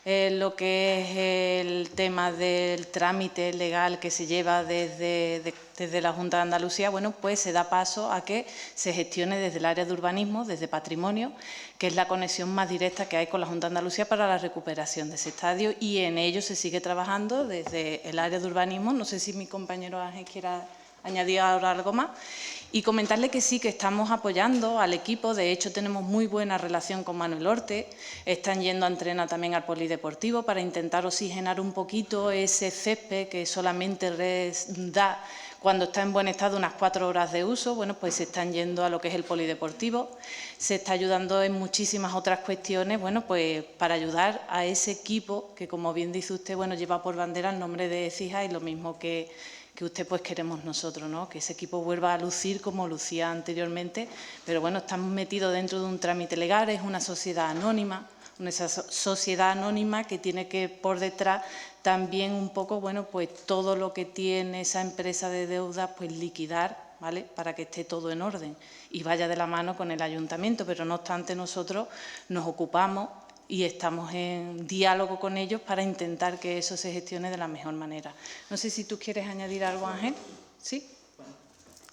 lo que es el tema del trámite legal que se lleva desde la Junta de Andalucía, bueno, pues se da paso a que se gestione desde el área de urbanismo, desde patrimonio, que es la conexión más directa que hay con la Junta de Andalucía para la recuperación de ese estadio, y en ello se sigue trabajando desde el área de urbanismo. No sé si mi compañero Ángel quiera añadir ahora algo más. Y comentarle que sí, que estamos apoyando al equipo. De hecho, tenemos muy buena relación con Manuel Orte. Están yendo a entrenar también al polideportivo para intentar oxigenar un poquito ese césped que solamente da, cuando está en buen estado, unas 4 horas de uso. Bueno, pues se están yendo a lo que es el polideportivo. Se está ayudando en muchísimas otras cuestiones, bueno, pues para ayudar a ese equipo que, como bien dice usted, bueno, lleva por bandera el nombre de Écija, y lo mismo que usted, pues queremos nosotros, ¿no? Que ese equipo vuelva a lucir como lucía anteriormente, pero bueno, estamos metidos dentro de un trámite legal, es una sociedad anónima, que tiene que por detrás también un poco, bueno, pues todo lo que tiene esa empresa de deuda, pues liquidar, ¿vale? Para que esté todo en orden y vaya de la mano con el ayuntamiento, pero no obstante nosotros nos ocupamos y estamos en diálogo con ellos para intentar que eso se gestione de la mejor manera. No sé si tú quieres añadir algo, Ángel. ¿Sí?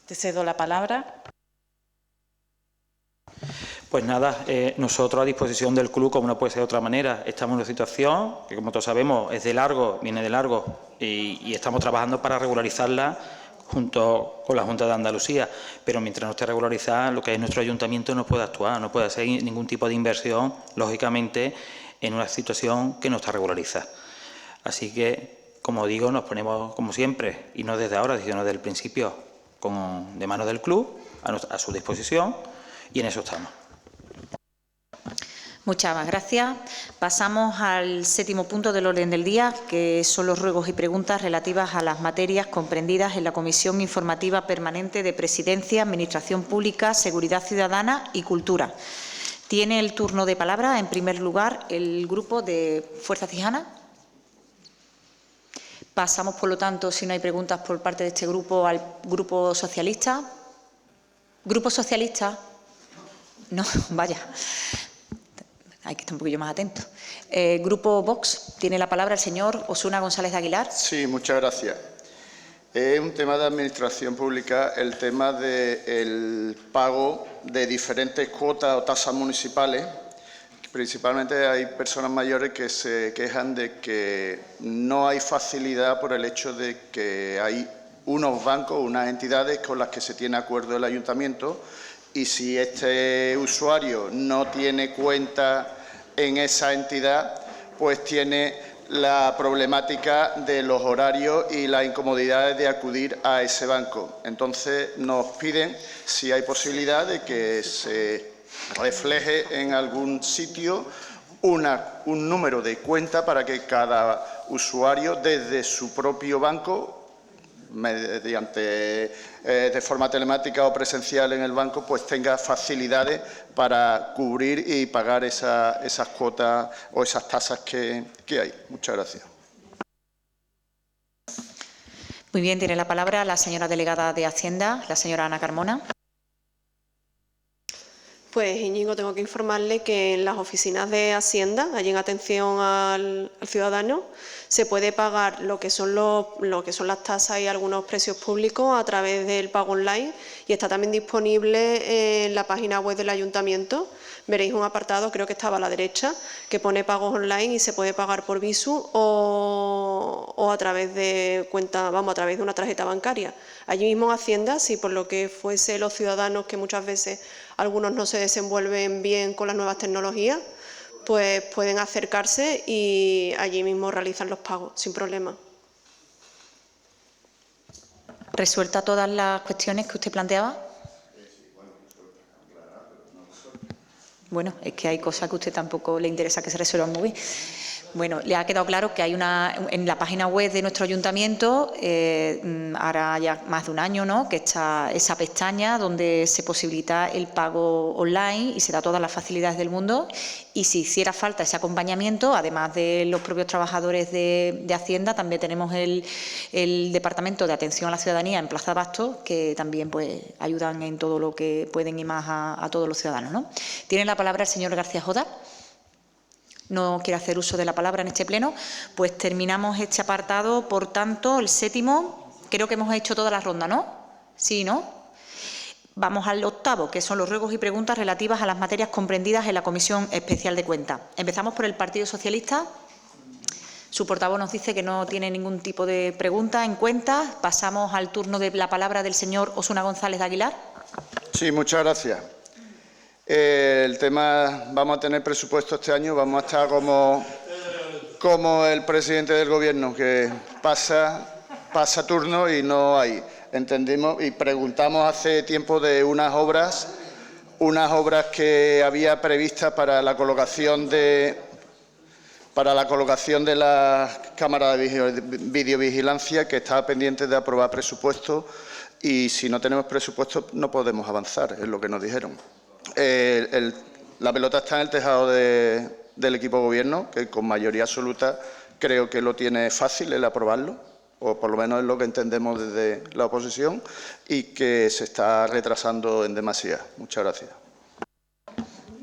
Te cedo la palabra. Pues nada, nosotros a disposición del club, como no puede ser de otra manera. Estamos en una situación que, como todos sabemos, es de largo, viene de largo, y estamos trabajando para regularizarla junto con la Junta de Andalucía, pero mientras no esté regularizada, lo que es nuestro ayuntamiento no puede actuar, no puede hacer ningún tipo de inversión, lógicamente, en una situación que no está regularizada. Así que, como digo, nos ponemos, como siempre, y no desde ahora, sino desde el principio, de manos del club, a su disposición, y en eso estamos. Muchas gracias. Pasamos al 7º punto del orden del día, que son los ruegos y preguntas relativas a las materias comprendidas en la Comisión Informativa Permanente de Presidencia, Administración Pública, Seguridad Ciudadana y Cultura. Tiene el turno de palabra, en primer lugar, el Grupo de Fuerza Cijana. Pasamos, por lo tanto, si no hay preguntas por parte de este grupo, al Grupo Socialista. ¿Grupo Socialista? No, vaya. Hay que estar un poquillo más atento. Grupo Vox, tiene la palabra el señor Osuna González de Aguilar. Sí, muchas gracias. Es un tema de administración pública, el tema del pago de diferentes cuotas o tasas municipales. Principalmente hay personas mayores que se quejan de que no hay facilidad por el hecho de que hay unos bancos, unas entidades con las que se tiene acuerdo el ayuntamiento, y si este usuario no tiene cuenta en esa entidad, pues tiene la problemática de los horarios y las incomodidades de acudir a ese banco. Entonces, nos piden si hay posibilidad de que se refleje en algún sitio un número de cuenta para que cada usuario, desde su propio banco, mediante de forma telemática o presencial en el banco, pues tenga facilidades para cubrir y pagar esas cuotas o esas tasas que hay. Muchas gracias. Muy bien, tiene la palabra la señora delegada de Hacienda, la señora Ana Carmona. Pues, Íñigo, tengo que informarle que en las oficinas de Hacienda, allí en atención al ciudadano, se puede pagar lo que son las tasas y algunos precios públicos a través del pago online, y está también disponible en la página web del ayuntamiento. Veréis un apartado, creo que estaba a la derecha, que pone pagos online, y se puede pagar por Visu o a través de cuenta, a través de una tarjeta bancaria. Allí mismo en Hacienda, si por lo que fuese los ciudadanos, que muchas veces algunos no se desenvuelven bien con las nuevas tecnologías, pues pueden acercarse y allí mismo realizan los pagos sin problema. ¿Resuelta todas las cuestiones que usted planteaba? Bueno, es que hay cosas que a usted tampoco le interesa que se resuelvan muy bien. Bueno, le ha quedado claro que hay en la página web de nuestro ayuntamiento, ahora ya más de un año, ¿no?, que está esa pestaña donde se posibilita el pago online y se da todas las facilidades del mundo. Y si hiciera falta ese acompañamiento, además de los propios trabajadores de Hacienda, también tenemos el Departamento de Atención a la Ciudadanía en Plaza Bastos, que también pues ayudan en todo lo que pueden y más a todos los ciudadanos, ¿no? Tiene la palabra el señor García Jodar. No quiere hacer uso de la palabra en este pleno, pues terminamos este apartado. Por tanto, el séptimo, creo que hemos hecho toda la ronda, ¿no? Sí, ¿no? Vamos al octavo, que son los ruegos y preguntas relativas a las materias comprendidas en la Comisión Especial de Cuentas. Empezamos por el Partido Socialista. Su portavoz nos dice que no tiene ningún tipo de pregunta en cuentas. Pasamos al turno de la palabra del señor Osuna González de Aguilar. Sí, muchas gracias. El tema, vamos a tener presupuesto este año, vamos a estar como el presidente del Gobierno, que pasa turno y no hay. Entendimos y preguntamos hace tiempo de unas obras que había previstas para la colocación de la cámara de videovigilancia, que estaba pendiente de aprobar presupuesto, y si no tenemos presupuesto no podemos avanzar, es lo que nos dijeron. La pelota está en el tejado del equipo de Gobierno, que con mayoría absoluta creo que lo tiene fácil el aprobarlo, o por lo menos es lo que entendemos desde la oposición, y que se está retrasando en demasía. Muchas gracias.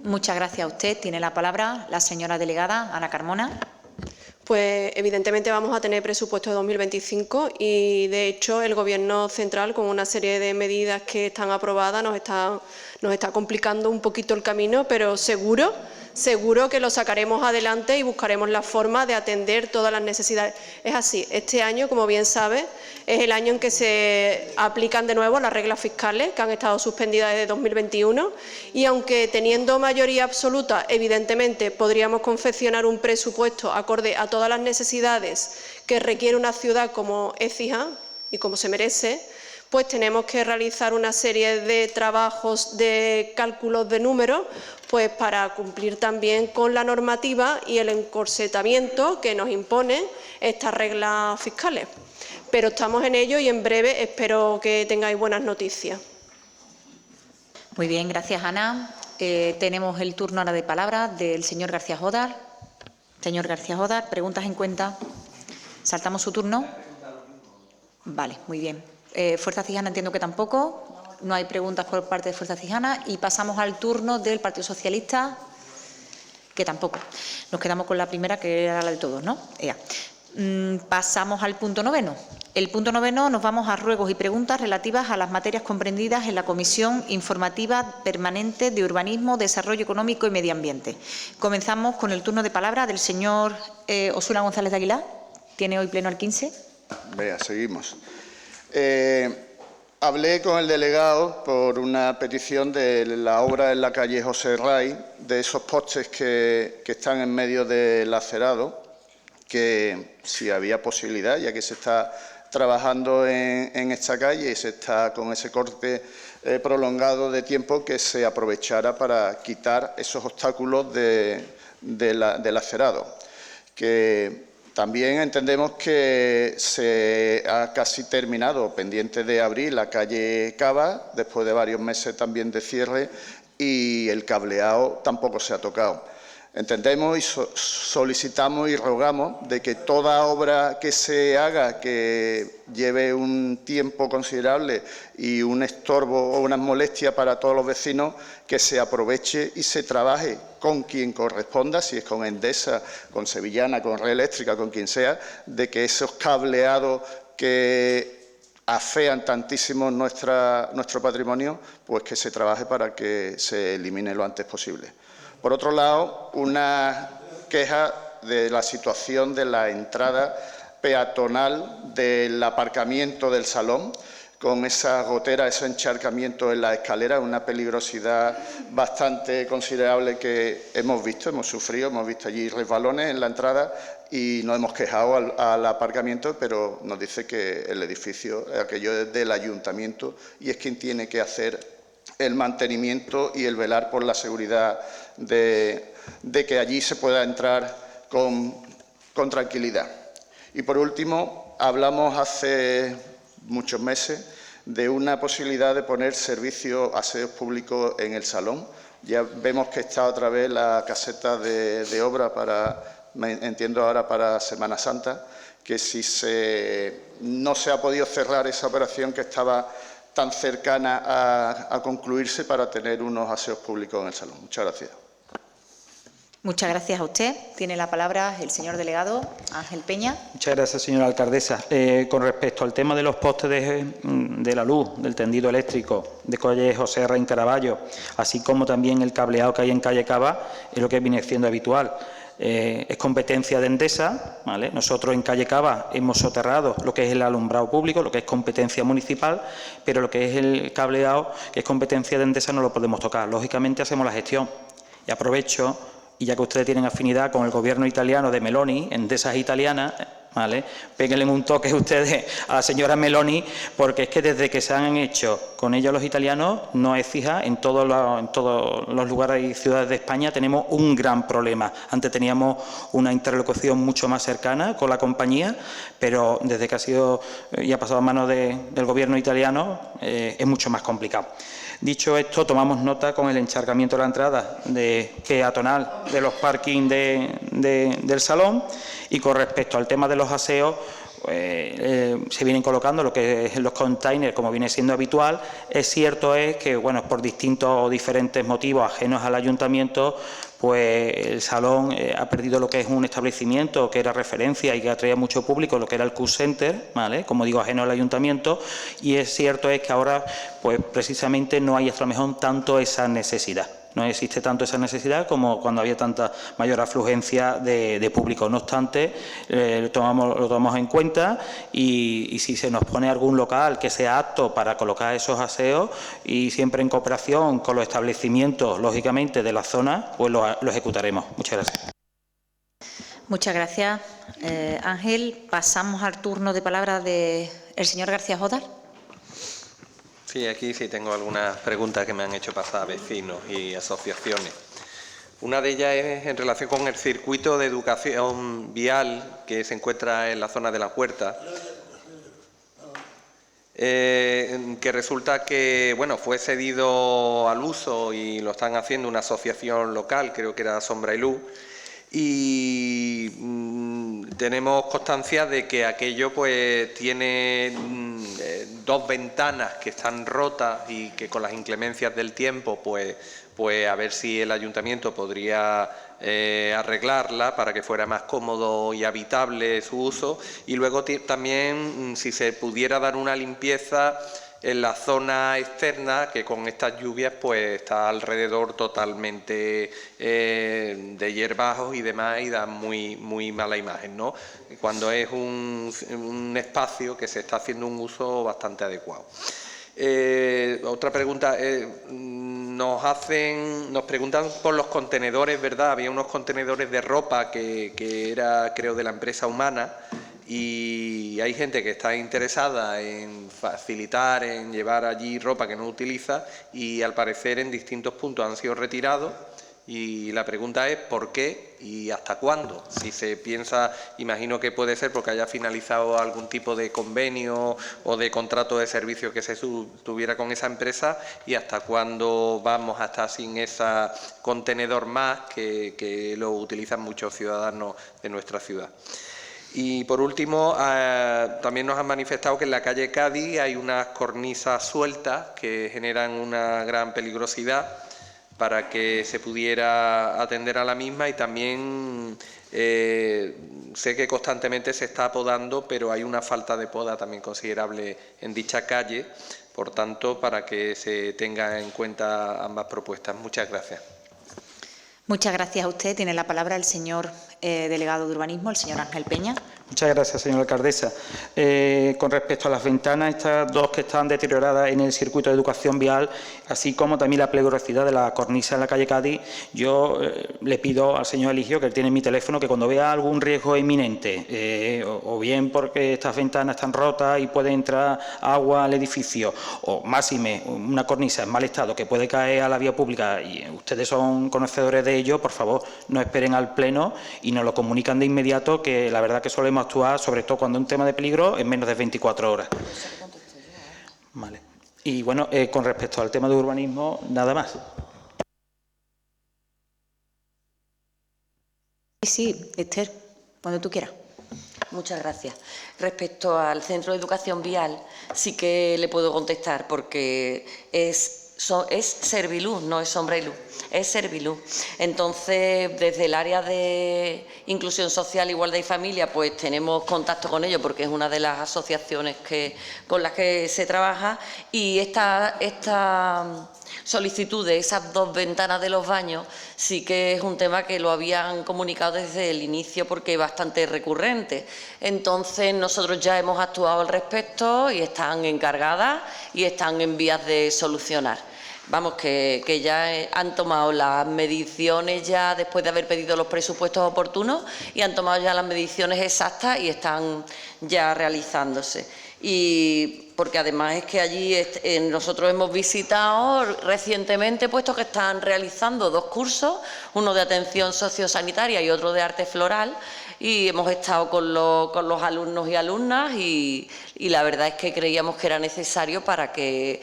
Muchas gracias a usted. Tiene la palabra la señora delegada Ana Carmona. Pues evidentemente vamos a tener presupuesto de 2025 y de hecho el Gobierno central, con una serie de medidas que están aprobadas, nos está complicando un poquito el camino, pero seguro que lo sacaremos adelante y buscaremos la forma de atender todas las necesidades. Es así, este año, como bien sabe, es el año en que se aplican de nuevo las reglas fiscales que han estado suspendidas desde 2021 y aunque teniendo mayoría absoluta, evidentemente podríamos confeccionar un presupuesto acorde a todas las necesidades que requiere una ciudad como Écija y como se merece, pues tenemos que realizar una serie de trabajos de cálculos de números pues para cumplir también con la normativa y el encorsetamiento que nos imponen estas reglas fiscales. Pero estamos en ello y en breve espero que tengáis buenas noticias. Muy bien, gracias Ana. Tenemos el turno ahora de palabra del señor García Jodar. Señor García Jodar, preguntas en cuenta. ¿Saltamos su turno? Vale, muy bien. Fuerza Cijana entiendo que tampoco. No hay preguntas por parte de Fuerza Cijana y pasamos al turno del Partido Socialista, que tampoco. Nos quedamos con la primera, que era la de todos, ¿no? Pasamos al punto noveno. El punto noveno nos vamos a ruegos y preguntas relativas a las materias comprendidas en la Comisión Informativa Permanente de Urbanismo, Desarrollo Económico y Medio Ambiente. Comenzamos con el turno de palabra del señor Osuna González de Aguilar. ¿Tiene hoy pleno al 15? Vea, seguimos. Hablé con el delegado por una petición de la obra en la calle José Ray, de esos postes que están en medio del acerado, que si había posibilidad, ya que se está trabajando en esta calle y se está con ese corte prolongado de tiempo, que se aprovechara para quitar esos obstáculos del acerado. Que también entendemos que se ha casi terminado, pendiente de abrir, la calle Cava, después de varios meses también de cierre, y el cableado tampoco se ha tocado. Entendemos y solicitamos y rogamos de que toda obra que se haga que lleve un tiempo considerable y un estorbo o una molestia para todos los vecinos, que se aproveche y se trabaje con quien corresponda, si es con Endesa, con Sevillana, con Red Eléctrica, con quien sea, de que esos cableados que afean tantísimo nuestro patrimonio, pues que se trabaje para que se elimine lo antes posible. Por otro lado, una queja de la situación de la entrada peatonal del aparcamiento del Salón. con esa gotera, ese encharcamiento en la escalera, una peligrosidad bastante considerable que hemos sufrido, hemos visto allí resbalones en la entrada y nos hemos quejado al aparcamiento, pero nos dice que el edificio, aquello es del ayuntamiento y es quien tiene que hacer el mantenimiento y el velar por la seguridad de que allí se pueda entrar con tranquilidad. Y por último, hablamos hace muchos meses de una posibilidad de poner aseos públicos en el salón. Ya vemos que está otra vez la caseta de obra entiendo ahora para Semana Santa, que si no se ha podido cerrar esa operación que estaba tan cercana a concluirse para tener unos aseos públicos en el salón. Muchas gracias. Muchas gracias a usted. Tiene la palabra el señor delegado Ángel Peña. Muchas gracias, señora alcaldesa. Con respecto al tema de los postes de la luz, del tendido eléctrico de calle José Rein Caraballo, así como también el cableado que hay en calle Cava, es lo que viene siendo habitual. Es competencia de Endesa, ¿vale? Nosotros en calle Cava hemos soterrado lo que es el alumbrado público, lo que es competencia municipal, pero lo que es el cableado, que es competencia de Endesa, no lo podemos tocar. Lógicamente hacemos la gestión. Y aprovecho, y ya que ustedes tienen afinidad con el gobierno italiano de Meloni, Endesa italiana, ¿vale? Péguenle un toque ustedes a la señora Meloni, porque es que desde que se han hecho con ellos los italianos, no es fija, en todos los lugares y ciudades de España tenemos un gran problema. Antes teníamos una interlocución mucho más cercana con la compañía, pero desde que ha pasado a manos del gobierno italiano, es mucho más complicado. Dicho esto, tomamos nota con el encharcamiento de la entrada peatonal de los parkings del salón, y con respecto al tema de los aseos, se vienen colocando lo que es los containers, como viene siendo habitual. Es cierto que, bueno, por distintos o diferentes motivos ajenos al ayuntamiento, pues el salón ha perdido lo que es un establecimiento que era referencia y que atraía mucho público, lo que era el Q-Center, ¿vale? Como digo, ajeno al ayuntamiento, y es cierto que ahora, pues precisamente no hay hasta lo mejor tanto esa necesidad. No existe tanto esa necesidad como cuando había tanta mayor afluencia de público. No obstante, lo tomamos en cuenta, y si se nos pone algún local que sea apto para colocar esos aseos, y siempre en cooperación con los establecimientos, lógicamente, de la zona, pues lo ejecutaremos. Muchas gracias. Muchas gracias, Ángel. Pasamos al turno de palabra del señor García Jodar. Sí, aquí sí tengo algunas preguntas que me han hecho pasar vecinos y asociaciones. Una de ellas es en relación con el circuito de educación vial que se encuentra en la zona de la Huerta, que resulta que, bueno, fue cedido al uso y lo están haciendo una asociación local, creo que era Sombra y Luz, y tenemos constancia de que aquello pues tiene dos ventanas que están rotas y que con las inclemencias del tiempo pues a ver si el ayuntamiento podría arreglarla para que fuera más cómodo y habitable su uso, y luego también si se pudiera dar una limpieza en la zona externa, que con estas lluvias pues está alrededor totalmente de hierbajos y demás, y da muy mala imagen, ¿no? Cuando es un espacio que se está haciendo un uso bastante adecuado. Otra pregunta, nos preguntan por los contenedores, ¿verdad? Había unos contenedores de ropa que era, creo, de la empresa Humana, y hay gente que está interesada en facilitar, en llevar allí ropa que no utiliza, y al parecer en distintos puntos han sido retirados, y la pregunta es ¿por qué y hasta cuándo? Si se piensa, imagino que puede ser porque haya finalizado algún tipo de convenio o de contrato de servicio que se tuviera con esa empresa, y hasta cuándo vamos a estar sin ese contenedor más que lo utilizan muchos ciudadanos de nuestra ciudad. Y por último, también nos han manifestado que en la calle Cádiz hay unas cornisas sueltas que generan una gran peligrosidad para que se pudiera atender a la misma, y también sé que constantemente se está podando, pero hay una falta de poda también considerable en dicha calle, por tanto, para que se tenga en cuenta ambas propuestas. Muchas gracias. Muchas gracias a usted. Tiene la palabra el señor delegado de Urbanismo, el señor Ángel Peña. Muchas gracias, señora alcaldesa. Con respecto a las ventanas, estas dos que están deterioradas en el circuito de educación vial, así como también la peligrosidad de la cornisa en la calle Cádiz, yo le pido al señor Eligio, que él tiene mi teléfono, que cuando vea algún riesgo inminente, o bien porque estas ventanas están rotas y puede entrar agua al edificio, o máxime una cornisa en mal estado que puede caer a la vía pública, y ustedes son conocedores de ello, por favor, no esperen al Pleno y nos lo comunican de inmediato, que la verdad que solemos actuar, sobre todo cuando es un tema de peligro, en menos de 24 horas. Vale. Y bueno, con respecto al tema de urbanismo, nada más. Sí, Esther, cuando tú quieras. Muchas gracias. Respecto al Centro de Educación Vial, sí que le puedo contestar, porque es Serviluz, no es Sombra y Luz, es Serviluz. Entonces, desde el área de Inclusión Social, Igualdad y Familia, pues tenemos contacto con ellos, porque es una de las asociaciones con las que se trabaja, y esta solicitud de esas dos ventanas de los baños sí que es un tema que lo habían comunicado desde el inicio, porque es bastante recurrente. Entonces, nosotros ya hemos actuado al respecto y están encargadas y están en vías de solucionar. Vamos, que ya han tomado las mediciones ya después de haber pedido los presupuestos oportunos, y han tomado ya las mediciones exactas y están ya realizándose. Y porque además es que allí nosotros hemos visitado recientemente, puesto que están realizando dos cursos, uno de atención sociosanitaria y otro de arte floral, y hemos estado con los alumnos y alumnas, y la verdad es que creíamos que era necesario para que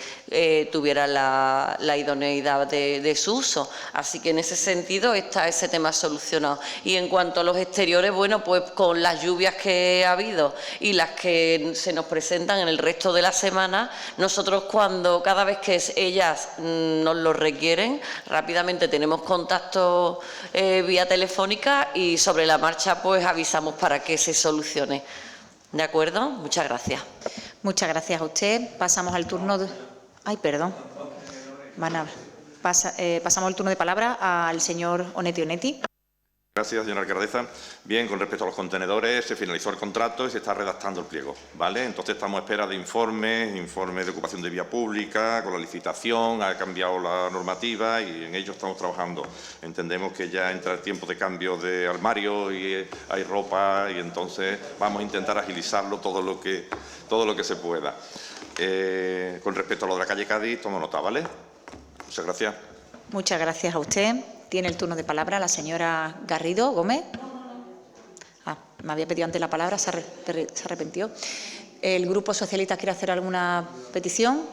tuviera la idoneidad de su uso. Así que en ese sentido está ese tema solucionado. Y en cuanto a los exteriores, bueno, pues con las lluvias que ha habido y las que se nos presentan en el resto de la semana, nosotros cada vez que ellas nos lo requieren, rápidamente tenemos contacto vía telefónica, y sobre la marcha pues avisamos para que se solucione. ¿De acuerdo? Muchas gracias. Muchas gracias a usted. Pasamos al turno de... Ay, perdón. Pasamos el turno de palabra al señor Onetti. Gracias, señora alcaldesa. Bien, con respecto a los contenedores, se finalizó el contrato y se está redactando el pliego, ¿vale? Entonces estamos a espera de informes de ocupación de vía pública, con la licitación, ha cambiado la normativa y en ello estamos trabajando. Entendemos que ya entra el tiempo de cambio de armario y hay ropa, y entonces vamos a intentar agilizarlo todo lo que se pueda. Con respecto a lo de la calle Cádiz, tomo nota, ¿vale? Muchas gracias. Muchas gracias a usted. Tiene el turno de palabra la señora Garrido Gómez. Me había pedido antes la palabra, se arrepintió. ¿El Grupo Socialista quiere hacer alguna petición?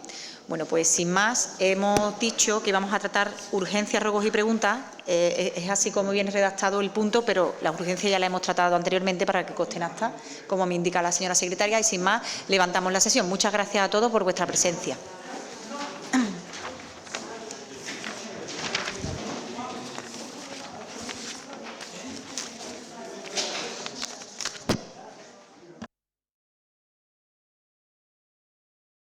Bueno, pues sin más, hemos dicho que íbamos a tratar urgencias, ruegos y preguntas. Es así como viene redactado el punto, pero la urgencia ya la hemos tratado anteriormente para que conste en acta, como me indica la señora secretaria, y sin más, levantamos la sesión. Muchas gracias a todos por vuestra presencia.